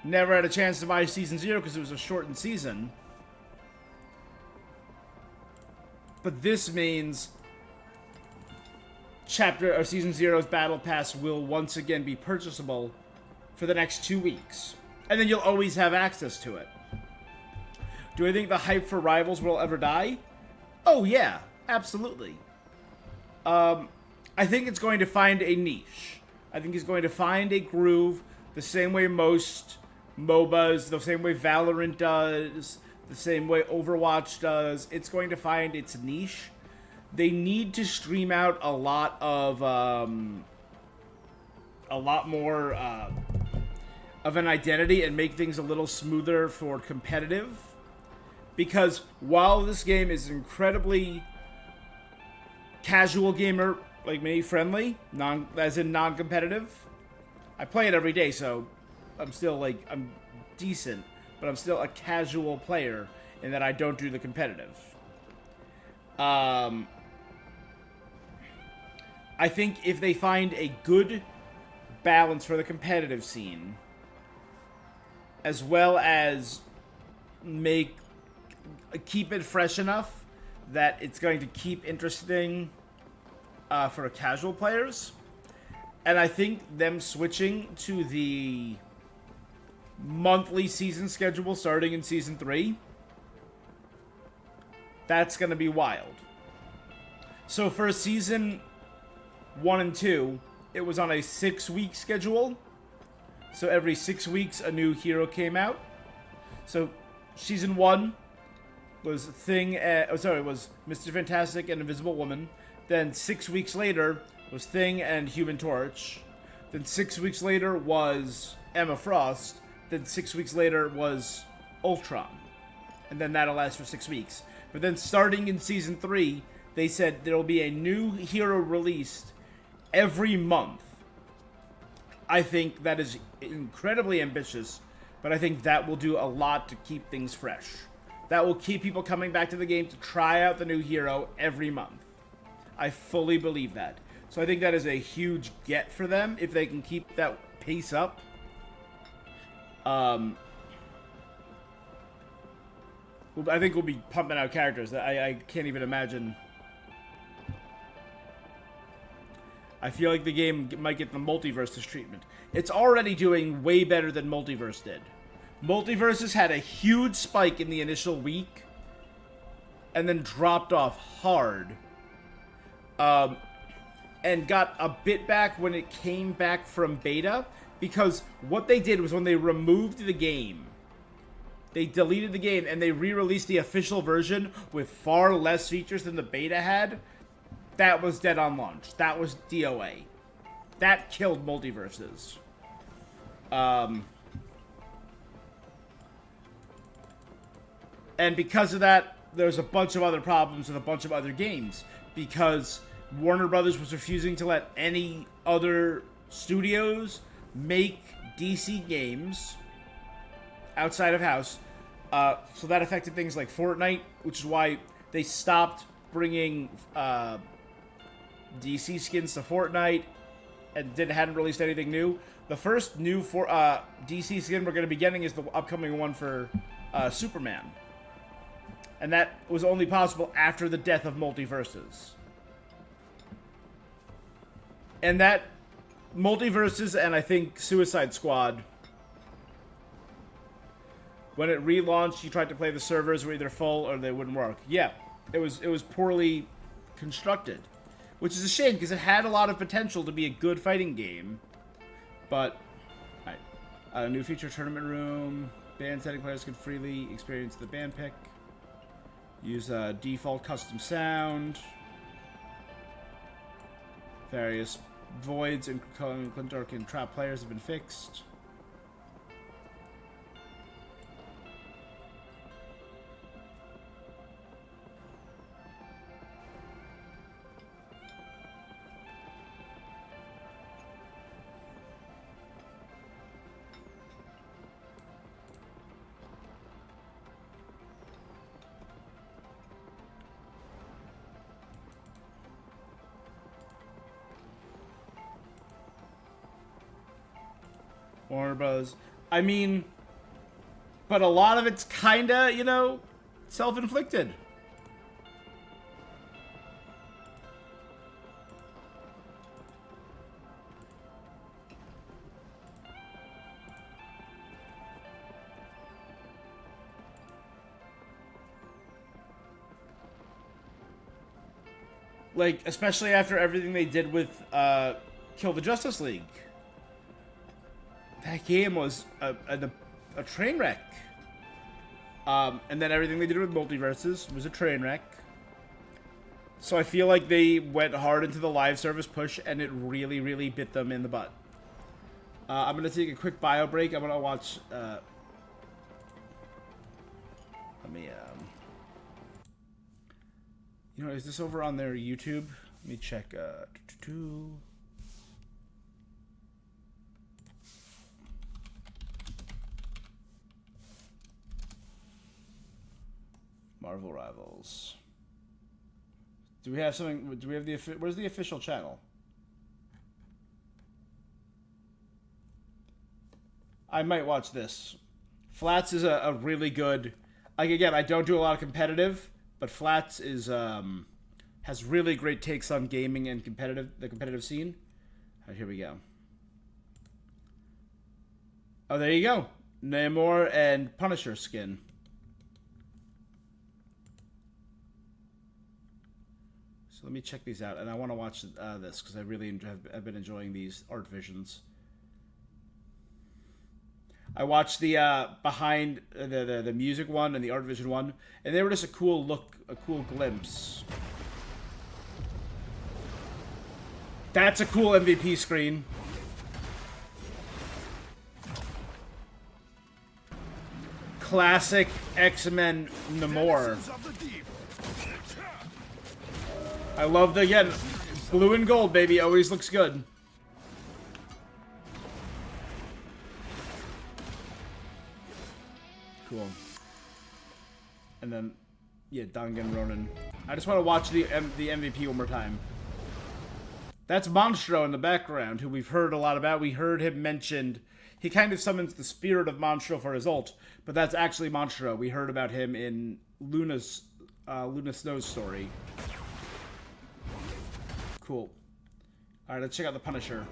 Never had a chance to buy Season 0 because it was a shortened season. But this means Season 0's Battle Pass will once again be purchasable for the next 2 weeks. And then you'll always have access to it. Do I think the hype for Rivals will ever die? Oh yeah, absolutely. I think it's going to find a niche. I think it's going to find a groove the same way most MOBAs, the same way Valorant does, the same way Overwatch does. It's going to find its niche. They need to stream out a lot more of an identity and make things a little smoother for competitive. Because while this game is incredibly casual gamer, like me, friendly, as in non-competitive, I play it every day, so I'm still I'm decent, but I'm still a casual player in that I don't do the competitive. I think if they find a good balance for the competitive scene, as well as keep it fresh enough that it's going to keep interesting for casual players, and I think them switching to the monthly season schedule starting in Season 3, that's going to be wild. So for Season 1 and 2, it was on a 6-week schedule. So every 6 weeks, a new hero came out. So Season 1 was was Mr. Fantastic and Invisible Woman. Then 6 weeks later was Thing and Human Torch. Then 6 weeks later was Emma Frost. Then 6 weeks later was Ultron. And then that'll last for 6 weeks. But then starting in Season 3, they said there will be a new hero released every month. I think that is incredibly ambitious, but I think that will do a lot to keep things fresh. That will keep people coming back to the game to try out the new hero every month. I fully believe that. So I think that is a huge get for them if they can keep that pace up. I think we'll be pumping out characters. I can't even imagine I feel like the game might get the Multiverses treatment. It's already doing way better than Multiverse did. Multiverses had a huge spike in the initial week, and then dropped off hard. And got a bit back when it came back from beta, because what they did was when they removed the game, they deleted the game and they re-released the official version with far less features than the beta had. That was dead on launch. That was DOA. That killed Multiverses. And because of that, there's a bunch of other problems with a bunch of other games. Because Warner Brothers was refusing to let any other studios make DC games outside of house. So that affected things like Fortnite, which is why they stopped bringing DC skins to Fortnite and hadn't released anything new. The first new DC skin we're going to be getting is the upcoming one for Superman. And that was only possible after the death of Multiverses. And that Multiverses and I think Suicide Squad, when it relaunched, you tried to play, the servers were either full or they wouldn't work. Yeah, it was poorly constructed, which is a shame because it had a lot of potential to be a good fighting game. But a new feature, tournament room, band setting, players can freely experience the band pick. Use default custom sound. Various voids and Clintor can trap players have been fixed. Warner Bros. I mean, but a lot of it's kinda, you know, self-inflicted. Like, especially after everything they did with Kill the Justice League. That game was a train wreck. And then everything they did with Multiverses was a train wreck. So I feel like they went hard into the live service push, and it really, really bit them in the butt. I'm going to take a quick bio break. I'm going to watch... let me... you know, is this over on their YouTube? Let me check... Marvel Rivals. Do we have something? Do we have the? Where's the official channel? I might watch this. Flats is a really good. Like, again, I don't do a lot of competitive, but Flats is has really great takes on gaming and the competitive scene. All right, here we go. Oh, there you go. Namor and Punisher skin. Let me check these out, and I want to watch this because I really have been enjoying these art visions. I watched the behind the music one and the art vision one, and they were just a cool look, a cool glimpse. That's a cool MVP screen. Classic X-Men Namor. I love the, again, blue and gold, baby. Always looks good. Cool. And then, yeah, Danganronpa. I just want to watch the MVP one more time. That's Monstro in the background, who we've heard a lot about. We heard him mentioned. He kind of summons the spirit of Monstro for his ult, but that's actually Monstro. We heard about him in Luna Snow's story. Cool. Alright, let's check out the Punisher.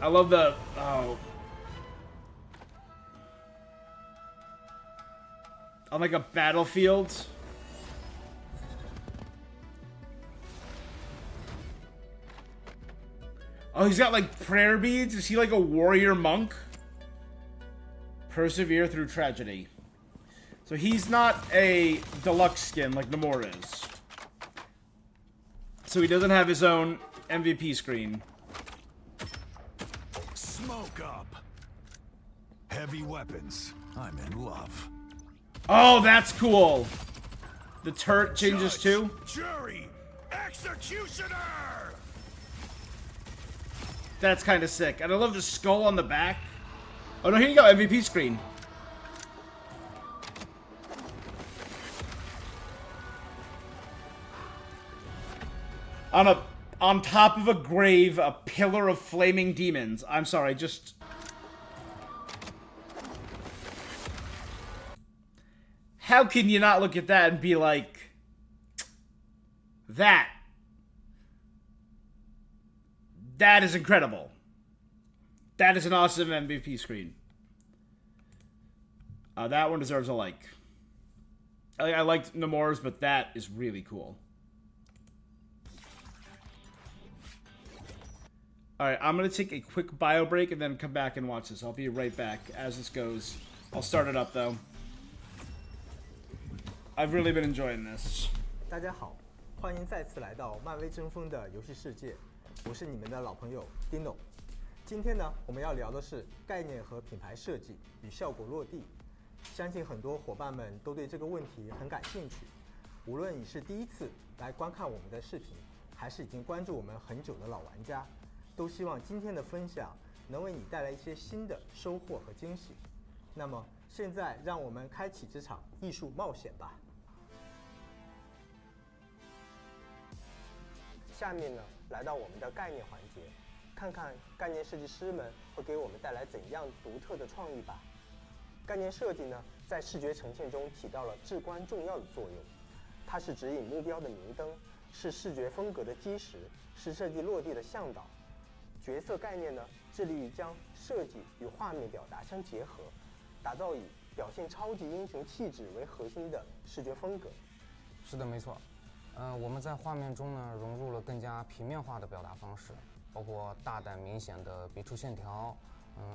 I love the... Oh. On like a battlefield. Oh, he's got like prayer beads. Is he like a warrior monk? Persevere through tragedy. So he's not a deluxe skin like Namor is. So he doesn't have his own MVP screen. Smoke up. Heavy weapons. I'm in love. Oh, that's cool. The turret changes too. Jury, executioner. That's kind of sick. And I love the skull on the back. Oh no, here you go, MVP screen. On top of a grave, a pillar of flaming demons. I'm sorry, just... How can you not look at that and be like... That is incredible. That is an awesome MVP screen. That one deserves a like. I liked Namor's, but that is really cool. Alright, I'm going to take a quick bio break and then come back and watch this. I'll be right back as this goes. I'll start it up, though. I've really been enjoying this. 大家好，欢迎再次来到漫威争锋的游戏世界，我是你们的老朋友 Dino。今天呢，我们要聊的是概念和品牌设计与效果落地。相信很多伙伴们都对这个问题很感兴趣。无论你是第一次来观看我们的视频，还是已经关注我们很久的老玩家，都希望今天的分享能为你带来一些新的收获和惊喜。那么，现在让我们开启这场艺术冒险吧。下面呢，来到我们的概念环节，看看概念设计师们会给我们带来怎样独特的创意吧。概念设计呢，在视觉呈现中起到了至关重要的作用，它是指引目标的明灯，是视觉风格的基石，是设计落地的向导。角色概念呢，致力于将设计与画面表达相结合，打造以表现超级英雄气质为核心的视觉风格。是的，没错。我们在画面中呢融入了更加平面化的表达方式，包括大胆明显的笔触线条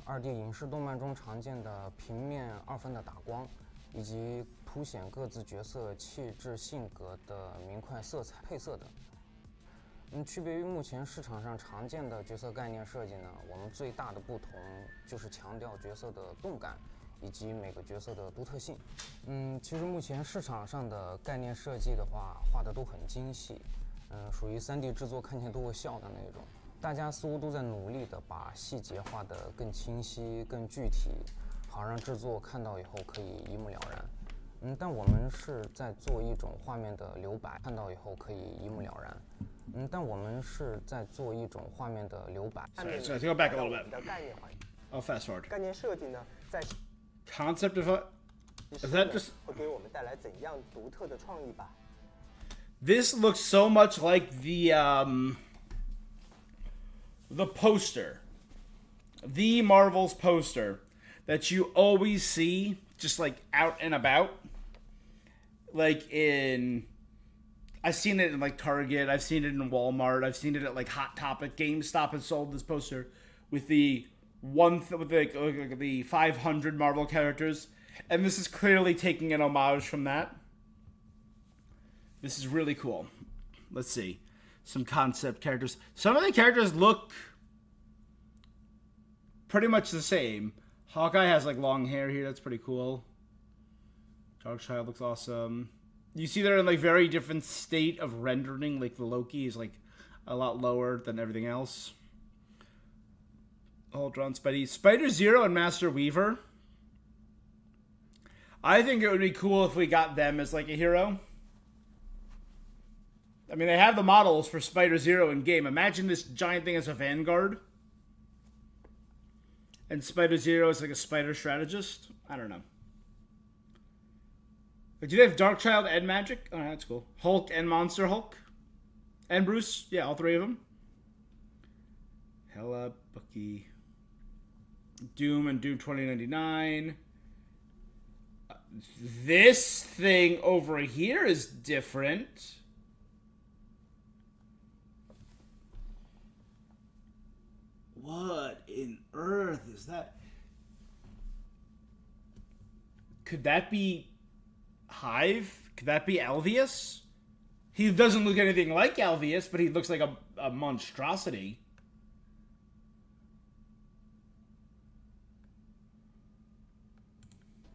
，2D 影视动漫中常见的平面2分的打光，以及凸显各自角色气质性格的明快色彩配色等。区别于目前市场上常见的角色概念设计呢，我们最大的不同就是强调角色的动感以及每个角色的独特性。其实目前市场上的概念设计的话，画的都很精细，属于3D 制作看见都会笑的那种。大家似乎都在努力的把细节画得更清晰、更具体，好让制作看到以后可以一目了然。但我们是在做一种画面的留白，看到以后可以一目了然。但我们是在做一种画面的留白。Sorry, go back a little bit. Oh, fast forward. 概念设计呢，在 Concept of is that just 会给我们带来怎样独特的创意吧 This looks so much like the poster, the Marvel's poster that you always see just like out and about. Like I've seen it in like Target, I've seen it in Walmart, I've seen it at like Hot Topic. GameStop has sold this poster with the the 500 Marvel characters, and this is clearly taking an homage from that. This is really cool. Let's see. Some concept characters. Some of the characters look pretty much the same. Hawkeye has like long hair here. That's pretty cool. Darkchild looks awesome. You see they're in like very different state of rendering. Like the Loki is like a lot lower than everything else. All drawn Spidey. Spider-Zero and Master Weaver. I think it would be cool if we got them as like a hero. I mean, they have the models for Spider-Zero in game. Imagine this giant thing as a Vanguard. And Spider-Zero is like a spider strategist. I don't know. But do they have Dark Child and Magic? Oh, that's cool. Hulk and Monster Hulk? And Bruce? Yeah, all three of them. Hela, Bucky, Doom and Doom 2099. This thing over here is different. What in earth is that? Could that be Hive? Could that be Alvius? He doesn't look anything like Alvius, but he looks like a monstrosity.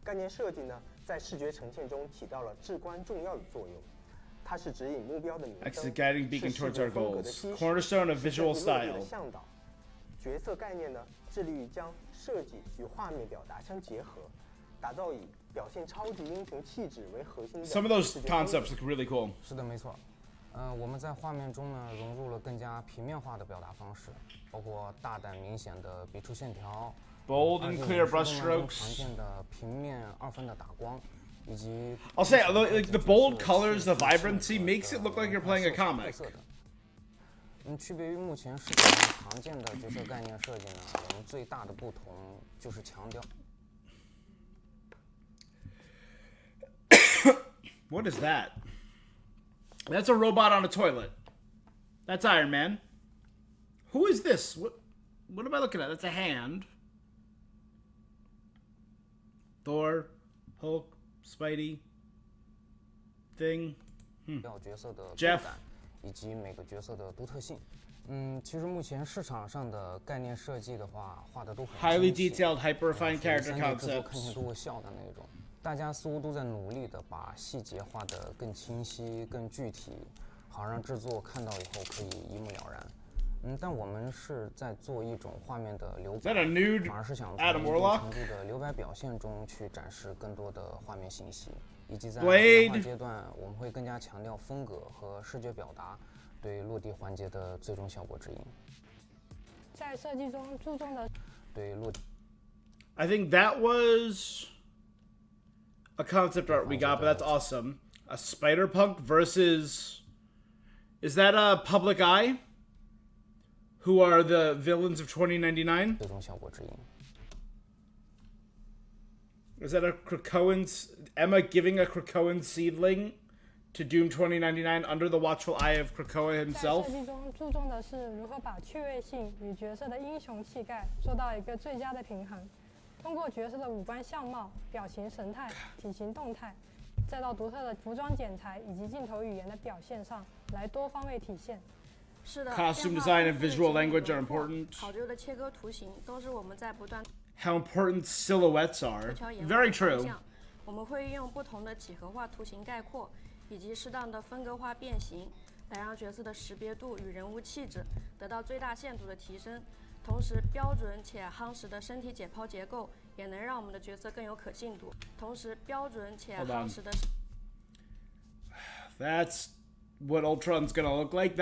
概念设计呢，在视觉呈现中起到了至关重要的作用。它是指引目标的明灯， Acts as a guiding beacon 是视 towards 觉 our 风格的 goals. 基石， Cornerstone of 是 visual 设计落地的 style. 向导。角色概念呢，致力于将设计与画面表达相结合，打造以表现超级英雄气质为核心的 Some of those 视觉风格 concepts look really cool. 是的，没错。我们在画面中呢融入了更加平面化的表达方式，包括大胆明显的笔触线条 Bold and clear brush 常 strokes. 见的平面2分的打光，以及 I'll say, like the bold colors, the vibrancy makes it look like you're playing a comic. 区别于目前市场上常见的角色概念设计呢，我们最大的不同就是强调。What is that? That's a robot on a toilet. That's Iron Man. Who is this? What am I looking at? That's a hand. Thor, Hulk, Spidey, Thing. 角色的 Jeff. 以及每个角色的独特性。其实目前市场上的概念设计的话，画的都很 Highly 精细 detailed, hyper-refined character 3D 制作看 concepts. 起来都会笑的那种。大家似乎都在努力的把细节画得更清晰、更具体，好让制作看到以后可以一目了然。但我们是在做一种画面的留白，反而是想从一定程度的留白表现中去展示更多的画面信息，以及在演化阶段，我们会更加强调风格和视觉表达对落地环节的最终效果指引。在设计中注重的对落地。I think that was a concept art we got, but that's awesome. A Spider-Punk versus... Is that a Public Eye? Who are the villains of 2099? 最终效果指引。Is that a Krakoan's... Emma giving a Krakoan seedling to Doom 2099 under the watchful eye of Krakoa 在 himself? 设计中注重的是如何把趣味性与角色的英雄气概做到一个最佳的平衡，通过角色的五官相貌、表情神态、体型动态，再到独特的服装剪裁以及镜头语言的表现上来多方位体现。是的 Costume design and visual language are important. 考究的切割图形都是我们在不断 How important silhouettes are. Very true. 我们会运用不同的几何化图形概括以及适当的分割化变形，来让角色的识别度与人物气质得到最大限度的提升。同时，标准且夯实的身体解剖结构也能让我们的角色更有可信度。同时，标准且夯实的。That's what Ultron's gonna look like.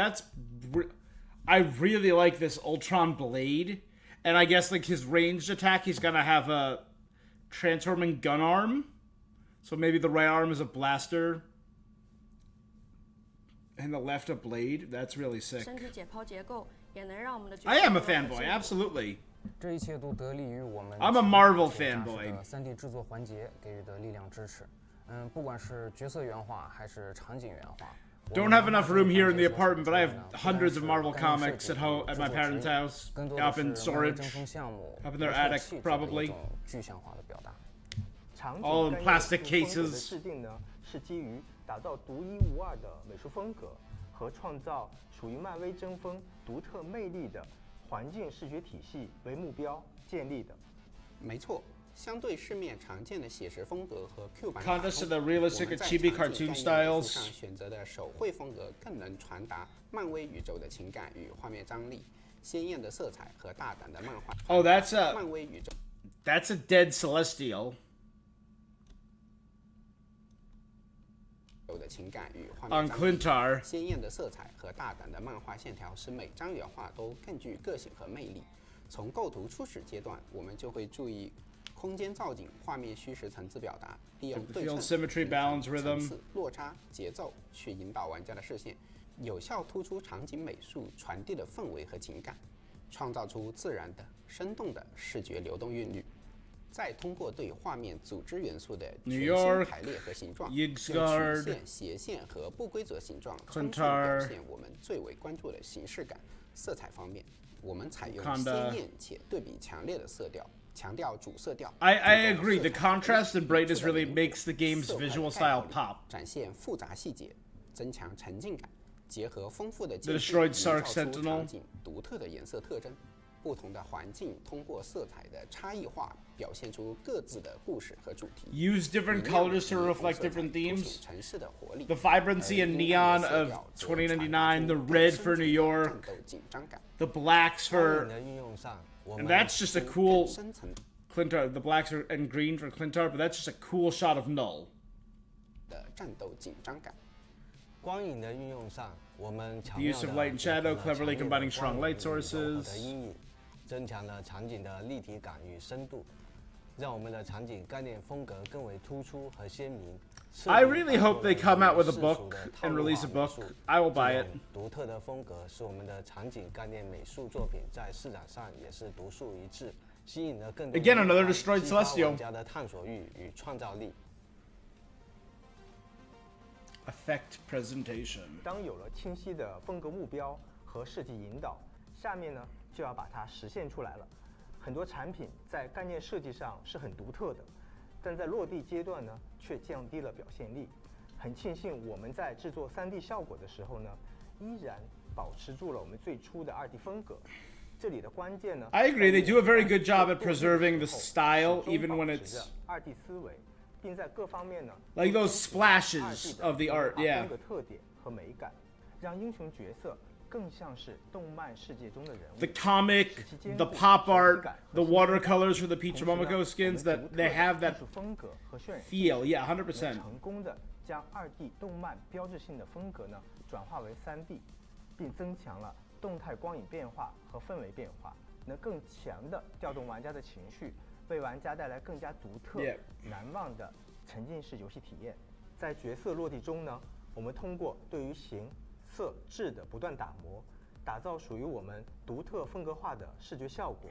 I really like this Ultron blade, and I guess like his ranged attack, he's gonna have a transforming gun arm. So maybe the right arm is a blaster, and the left a blade. That's really sick. 身体解剖结构也能让我们的角色 I am a fanboy, absolutely. 这一切都得力于我们 I'm a Marvel fanboy. 3D 制作环节给予的力量支持。不管是角色原画还是场景原画。Don't have enough room here in the apartment, but I have hundreds of Marvel comics at home at my parents' house, up in storage, up in their attic, probably. 具象化的表达。 All in plastic cases. 的制定呢，是基于打造独一无二的美术风格和创造属于漫威争锋独特魅力的环境视觉体系为目标建立的。没错，相对市面常见的写实风格和 Q 版 Contrast to the realistic and chibi cartoon styles. 上选择的手绘风格更能传达漫威宇宙的情感与画面张力，鲜艳的色彩和大胆的漫画。Oh, that's a 漫威宇宙。That's a dead Celestial. 的情感与画面 On Clintar. 鲜艳的色彩和大胆的漫画线条，使每张原画都更具个性和魅力。从构图初始阶段，我们就会注意空间造景、画面虚实层次表达，利用 Like the 对称、 field symmetry, 平衡 balance, 层 rhythm. 次、落差、节奏去引导玩家的视线，有效突出场景美术传递的氛围和情感，创造出自然的、生动的视觉流动韵律。再通过对画面组织元素的全新排列和形状，用曲线、斜线和不规则形状充分表现我们最为关注的形式感。色彩方面，我们采用鲜艳且对比强烈的色调，强调主色调。I agree. The contrast and brightness really makes the game's visual style pop. 展现复杂细节，增强沉浸感，结合丰富的 The 建筑， destroyed 营造 Sark 出 Sentinel. 场景独特的颜色特征。不同的环境通过色彩的差异化，表现出各自的故事和主题。 Use different colors to reflect different themes. 城市的活力 The vibrancy and neon of 2099, the red for New York, the blacks for, and that's just a cool Clintar. The blacks are and green for Clintar, but that's just a cool shot of Null. 的战斗紧张感。光影的运用上，我们 The use of light and shadow, cleverly combining strong light sources. 阴影，增强了场景的立体感与深度，让我们的场景概念风格更为突出和鲜明。I really hope they come out with a book and release a book. I will buy it. 独特的风格使我们的场景概念美术作品在市场上也是独树一帜，吸引了更多 Again, another destroyed 激发 Celestial. 玩家的探索欲与创造力。Effect presentation. 当有了清晰的风格目标和设计引导，下面呢就要把它实现出来了。很多产品在概念设计上是很独特的，但在落地阶段呢却降低了表现力。很庆幸我们在制作 3D 效果的时候呢，依然保持住了我们最初的2D 风格。这里的关键呢 I agree. They do a very good job at preserving the style, even when it's 2D 思维，并在各方面呢 like those splashes of the art. Yeah. 风格特点和美感，让英雄角色更像是动漫世界中的人物。 The comic, the pop art, the watercolors for the Peach Momoko skins, that they have that 风格和渲染 feel. Yeah, 100%. 成功的将2D 动漫标志性的风格呢转化为3D， 并增强了动态光影变化和氛围变化，能更强地调动玩家的情绪，为玩家带来更加独特、难忘的沉浸式游戏体验。在角色落地中呢，我们通过对于形、色、质的不断打磨，打造属于我们独特风格化的视觉效果。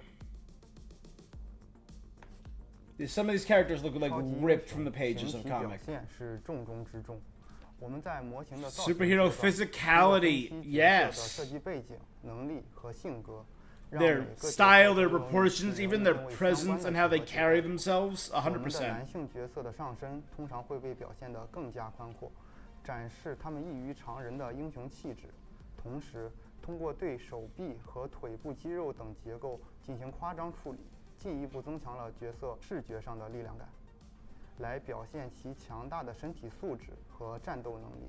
Some of these characters look like ripped from the pages of 前期 comic. 表现是重中之重。我们在模型的造 Superhero 型阶段 physicality, 通过分析角色的 yes. 设计背景、能力和性格，让 Their 每个角色 style, their 都能与 proportions, 其 even 人 their 物为相关 presence 的 and how they 组合 carry 体 themselves, 我们的男 100%. 性角色的上身通常会被表现得更加宽阔，展示他们异于常人的英雄气质。同时，通过对手臂和腿部肌肉等结构进行夸张处理，进一步增强了角色视觉上的力量感，来表现其强大的身体素质和战斗能力。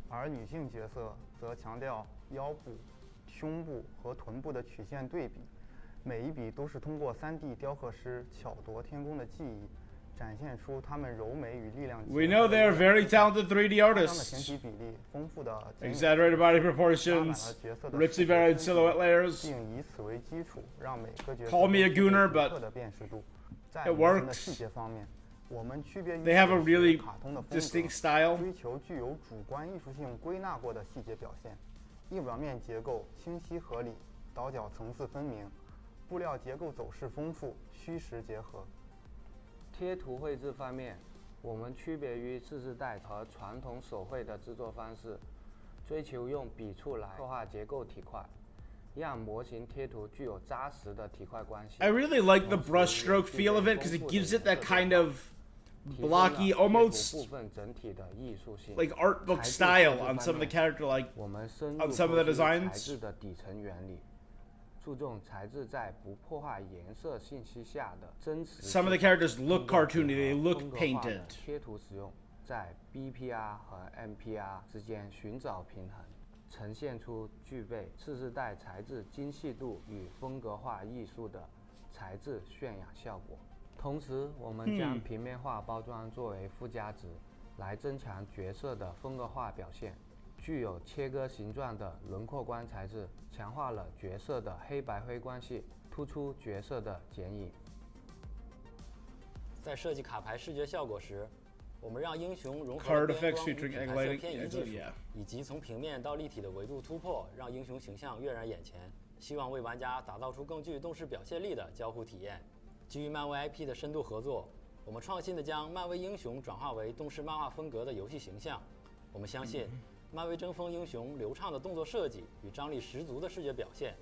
而女性角色则强调腰部、胸部和臀部的曲线对比，每一笔都是通过3D 雕刻师巧夺天工的技艺，展现出她们柔美与力量。 We know they are very talented 3D 夸张的 artists. 前体比例、丰富的 Exaggerated body proportions, richly varied silhouette layers. 并以此为基础，让每个角色 Call me a 都具备 gooner, 独 but 特的辨识度。在 it 模型的 works. 细节方面，我们区别于 They have a 写实 really 卡通的风格， distinct style. 追求具有主观艺术性归纳过的细节表现。硬表面结构清晰合理，倒角层次分明，布料结构走势丰富，虚实结合。贴图绘制方面，我们区别于次世代和传统手绘的制作方式，追求用笔触来刻画结构体块，让模型贴图具有扎实的体块关系。 I really like the brushstroke feel of it because it gives it that kind of blocky, almost 部分整体的艺术性 like art book style on some of the character, like 我们深 on 入 some of the 剖析材 designs. 质的底层原理，注重材质在不破坏颜色信息下的真实性。 Some of the characters look cartoony, they look 风格化的 painted. 贴图使用在 BPR 和 MPR 之间寻找平衡，呈现出具备次世代材质精细度与风格化艺术的材质渲染效果。同时，我们将平面化包装作为附加值，来增强角色的风格化表现。具有切割形状的轮廓光材质，强化了角色的黑白灰关系，突出角色的剪影。在设计卡牌视觉效果时，我们让英雄融合 Card 了边 effects 光与 featuring 品牌 angle 色偏移技 lighting, 术 yeah. 以及从平面到立体的维度突破，让英雄形象跃然眼前。希望为玩家打造出更具动视表现力的交互体验。基于漫威 IP 的深度合作，我们创新地将漫威英雄转化为动视漫画风格的游戏形象。我们相信，漫威争锋英雄流畅的动作设计与张力十足的视觉表现，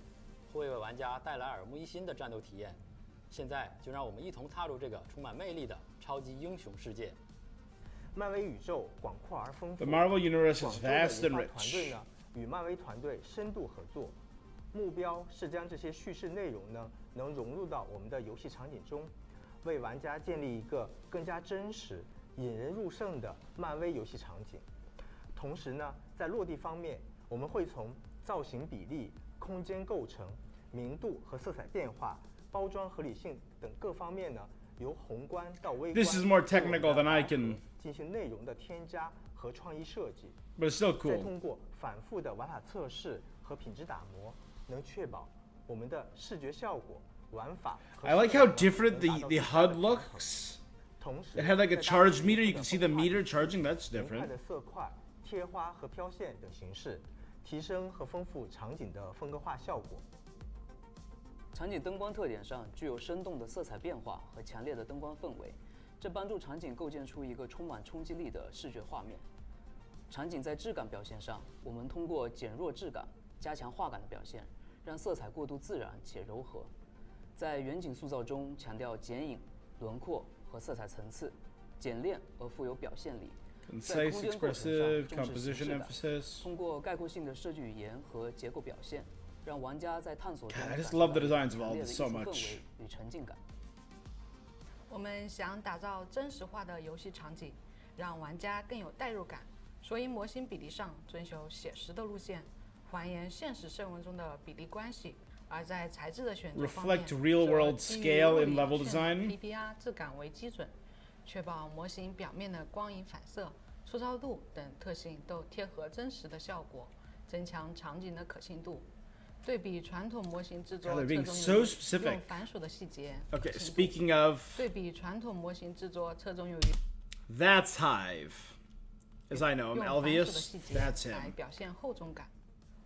会为玩家带来耳目一新的战斗体验。现在就让我们一同踏入这个充满魅力的超级英雄世界。漫威宇宙广阔而丰富 The Marvel universe is 广州的 vast 研 and 发 rich. 团队呢，与漫威团队深度合作，目标是将这些叙事内容呢，能融入到我们的游戏场景中，为玩家建立一个更加真实、引人入胜的漫威游戏场景。同时呢，在落地方面，我们会从造型比例、空间构成、明度和色彩变化、包装合理性等各方面呢，由宏观到微观 This is more technical than I can 进行内容的添加和创意设计， But it's still cool. 再通过反复的玩法测试和品质打磨，能确保我们的视觉效果、玩法。I like how different the HUD looks. It had like a charge meter. You can see the meter charging. That's 明快 different. 的色块、贴花和飘线等形式，提升和丰富场景的风格化效果。场景灯光特点上具有生动的色彩变化和强烈的灯光氛围，这帮助场景构建出一个充满冲击力的视觉画面。场景在质感表现上，我们通过减弱质感、加强画感的表现，让色彩过渡自然且柔和。在远景塑造中，强调剪影、轮廓和色彩层次，简练而富有表现力。在 Concise, 空间构成 expressive, 上重视形 composition 式感， emphasis. 通过概括性的设计语言和结构表现，让玩家在探索中 God, I 感 just 受 love 到 the designs of 强 all 烈的 this 艺 so 术氛 much. 围与沉浸感。我们想打造真实化的游戏场景，让玩家更有代入感，所以模型比例上遵守写实的路线，还原现实生活中的比例关系。而在材质的选择方面， Reflect real-world 基于 scale 物 in 理 level 渲染 design. PPR 质感为基准，确保模型表面的光影反射、粗糙度等特性都贴合真实的效果，增强场景的可信度。对比传统模型制作 God, 侧 they're being 重 so 于 specific. 用繁琐的细节。 Okay, 可信度 speaking of 对比传统模型制作侧重于 That's Hive. As I know him, 用繁琐的 Elvius. 细节 That's 来 him. 表现厚重感。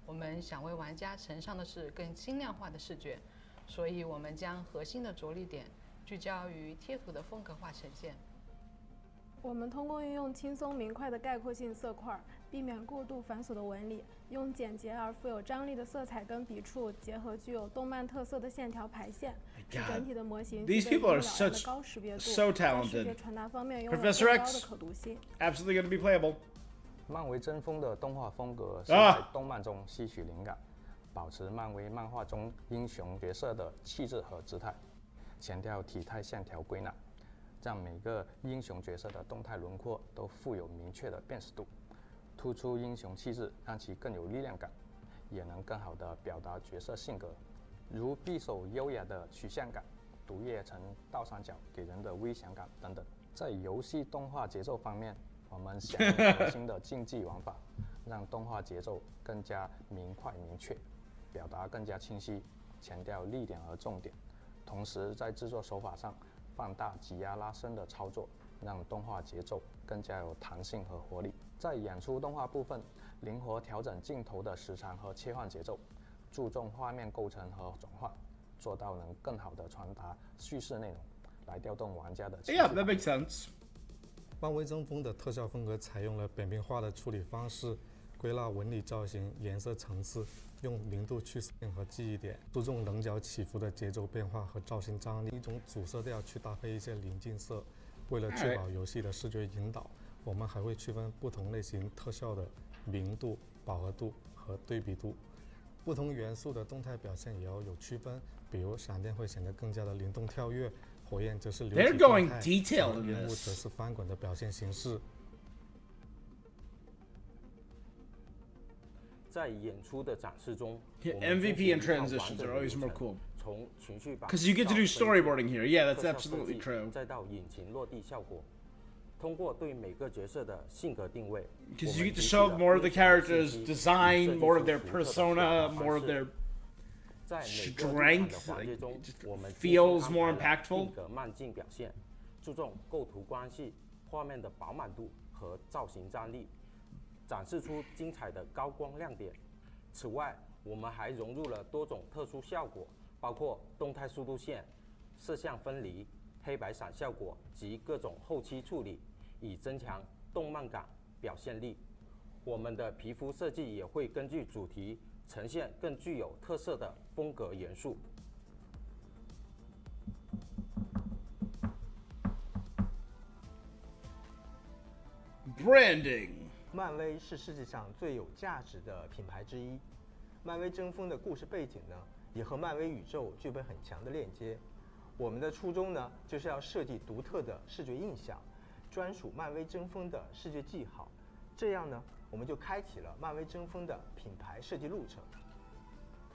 我们想为玩家呈上的是更轻量化的视觉，所以我们将核心的着力点聚焦于贴图的风格化呈现。我们通过运用轻松明快的概括性色块，避免过度繁琐的纹理，用简洁而富有张力的色彩跟笔触，结合具有动漫特色的线条排线，使整体的模型具 These 备 people are 一目了然的 such 高识别度， so 在视觉 talented. 传达方面拥有 Professor 更高的 X, 可读性。 absolutely going to be playable. 漫威争锋的动画风格是啊在动漫中吸取灵感，保持漫威漫画中英雄角色的气质和姿态，强调体态线条归纳，让每个英雄角色的动态轮廓都富有明确的辨识度，突出英雄气质，让其更有力量感，也能更好地表达角色性格，如匕首优雅的曲线感，毒液呈倒三角给人的危险感等等。在游戏动画节奏方面，我们想用核心的竞技玩法，让动画节奏更加明快明确，表达更加清晰，强调力点和重点。同时，在制作手法上，放大挤压拉伸的操作，让动画节奏更加有弹性和活力。在演出动画部分，灵活调整镜头的时长和切换节奏，注重画面构成和转换，做到能更好地传达叙事内容，来调动玩家的情绪。Yeah, that makes sense. 漫威争锋的特效风格采用了扁平化的处理方式，归纳纹理造型、颜色层次，用明度去线和记忆点，注重棱角起伏的节奏变化和造型张力，一种主色调去搭配一些临近色。为了确保游戏的视觉引导，我们还会区分不同类型特效的明度、饱和度和对比度。不同元素的动态表现也要有区分，比如闪电会显得更加的灵动跳跃，火焰则是流体动态， detailed in 烟雾 this. 则是翻滚的表现形式。在演出的展示中 Yeah, 我们 MVP and 进行一套 transitions 完整 are 的 always 流 more 程 cool. 从情绪版 'Cause you get to do 到分 storyboarding here. Yeah, that's 特效 absolutely 设计 true. 再到引擎落地效果，通过对每个角色的性格定位 Because 我 you 们 get to 提取 show 了 more of the 变相的信 characters' 息 design, 设计 more of 出 their 独特的表 persona, 达 more of 方式 their 在每个入场的 strength. 环节 Like, 中 it just 我们 feels more 安排了 impactful. 定格慢镜表现，注重构图关系、画面的饱满度和造型张力，展示出精彩的高光亮点。此外，我们还融入了多种特殊效果，包括动态速度线、色相分离、黑白闪效果及各种后期处理，以增强动漫感表现力。我们的皮肤设计也会根据主题呈现更具有特色的风格元素。Branding。漫威是世界上最有价值的品牌之一。漫威争锋的故事背景呢，也和漫威宇宙具备很强的链接。我们的初衷呢，就是要设计独特的视觉印象，专属漫威争锋的视觉记号。这样呢，我们就开启了漫威争锋的品牌设计路程。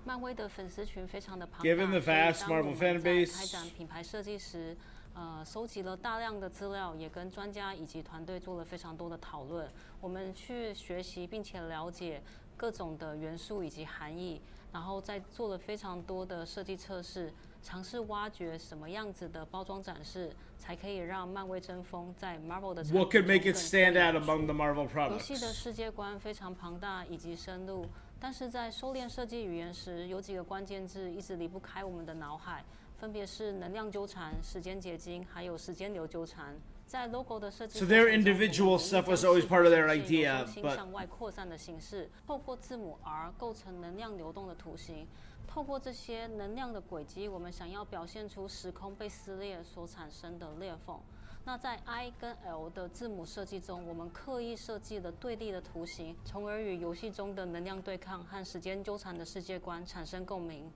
漫威的粉丝群非常的庞大， Given the vast 所以当我 Marvel 们 fan 在 base 开展品牌设计时，收集了大量的资料，也跟专家以及团队做了非常多的讨论。我们去学习并且了解各种的元素以及含义，然后再做了非常多的设计测试，尝试挖掘什么样子的包装展示，才可以让漫威争锋在 Marvel 的产品 What could make 中 it 更 stand 脱颖 out 而出 among the Marvel 游戏 products? 的世界观非常庞大以及深入，但是在收敛设计语言时，有几个关键字一直离不开我们的脑海，分别是能量纠缠、时间结晶，还有时间流纠缠。在 logo 的设计 So their individual stuff was always part of their idea, 重新 but 向外扩散的形式，透过字母 R 构成能量流动的图形。透过这些能量的轨迹，我们想要表现出时空被撕裂所产生的裂缝。那在 I 跟 L 的字母设计中，我们刻意设计了对立的图形，从而与游戏中的能量对抗和时间纠缠的世界观产生共鸣。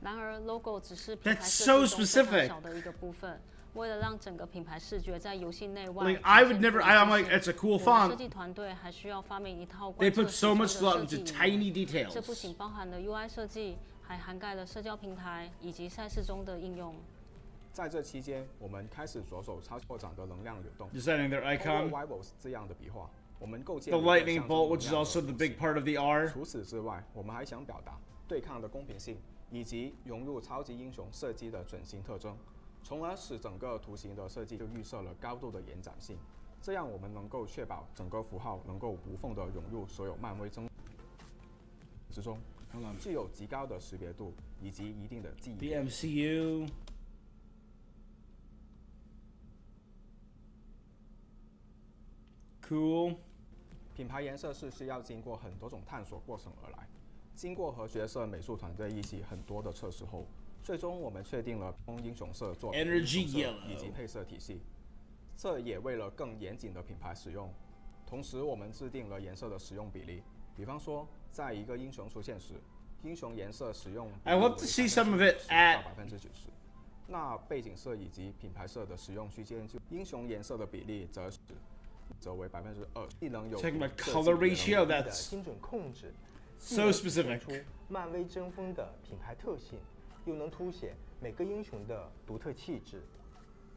然而 ，logo 只是品牌 That's 设 so 计中非常 specific. 小的一个部分。为了让整个品牌视觉在游戏内外 Like, I would 呈现 never- 出 I'm 一 like, 致 it's a cool 性 font. 我们设计团队还需要发明一套 They 贯彻 put 始 so 终 much 的 thought 设计 into 理 tiny 念 details. 这不仅包含了 UI 设计，还涵盖了社交平台以及赛事中的应用。在这期间，我们开始着手操作展的能量流动 Designing their icon. 通过 Wibbles 这样的笔画，我们构建 The 了一个 lightning 象征 bolt, 能 which is 量的 also the 图 big 形 part of the R. 除此之外，我们还想表达对抗的公平性，以及融入超级英雄设计的准新特征，从而使整个图形的设计就预设了高度的延展性。这样我们能够确保整个符号能够无缝地融入所有漫威之中，具有极高的识别度以及一定的记忆 The 点。 MCU. Cool. 品牌颜色是需要经过很多种探索过程而来，经过和角色美术团队一起很多的测试后，最终我们确定了用英雄色做 Energy 英雄色 yellow 以及配色体系，这也为了更严谨的品牌使用。同时，我们制定了颜色的使用比例，比方说，在一个英雄出现时，英雄颜色使用比例 I love to see some of it at 到90%，那背景色以及品牌色的使用区间就英雄颜色的比例则为2%，既能有 Check my 设计 color 也能 ratio. 的 That's 精准控制 so 既能 specific. 体现出漫威争锋的品牌特性，又能凸显每个英雄的独特气质。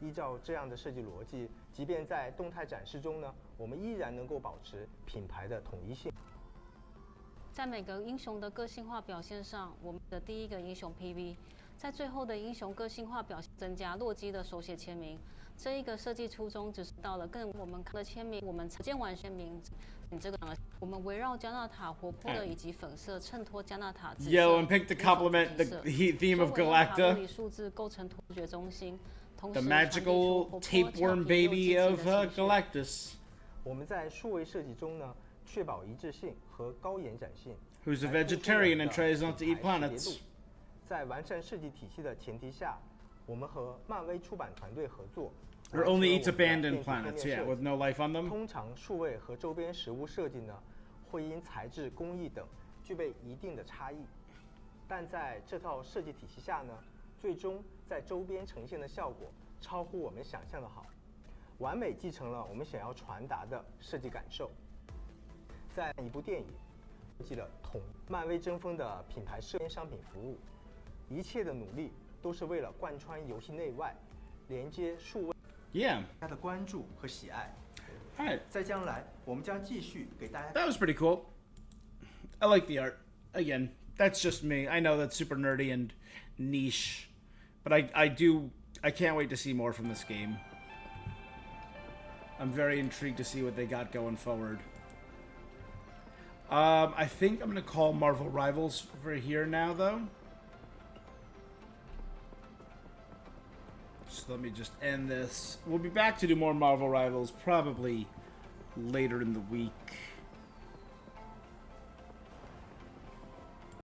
依照这样的设计逻辑，即便在动态展示中呢，我们依然能够保持品牌的统一性。在每个英雄的个性化表现上，我们的第一个英雄 PV， 在最后的英雄个性化表现增加洛基的手写签名。这一个设计初衷只是到了更我们看的签名，我们见完签名，这个我们围绕加纳塔活泼的以及粉色衬托加纳塔紫色 Yellow and pink to complement the theme of 周围用卡路 Galacta. 里数字构成图觉中心，同 The 时传递出 magical 活泼 tapeworm 俏皮又 baby 积极 of 的情绪 Galactus, 我们在数位设计中呢，确保一致性和高延展性。 who's a 来突出 vegetarian 我们 and 的 tries not to 品 eat 牌识别 planets. 度。在完善设计体系的前提下，我们和漫威出版团队合作， Or 完成 only 了 eats 我们的 abandoned 电子封 planets, 面 yeah, 设 with 计 no life on them. 通常数位和周边实物设计呢，会因材质、工艺等具备一定的差异，但在这套设计体系下呢，最终在周边呈现的效果超乎我们想象的好，完美继承了我们想要传达的设计感受。在一部电影设计了漫威争锋的品牌设计商品服务，一切的努力都是为了贯穿游戏内外，连接数位 Yeah. 大家的关注和喜爱。 Alright. 在将来，我们将继续给大家。 That was pretty cool. I like the art. Again, that's just me. I know that's super nerdy and niche, but I can't wait to see more from this game. I'm very intrigued to see what they got going forward. I think I'm going to call Marvel Rivals for here now, though. So let me just end this. We'll be back to do more Marvel Rivals probably later in the week.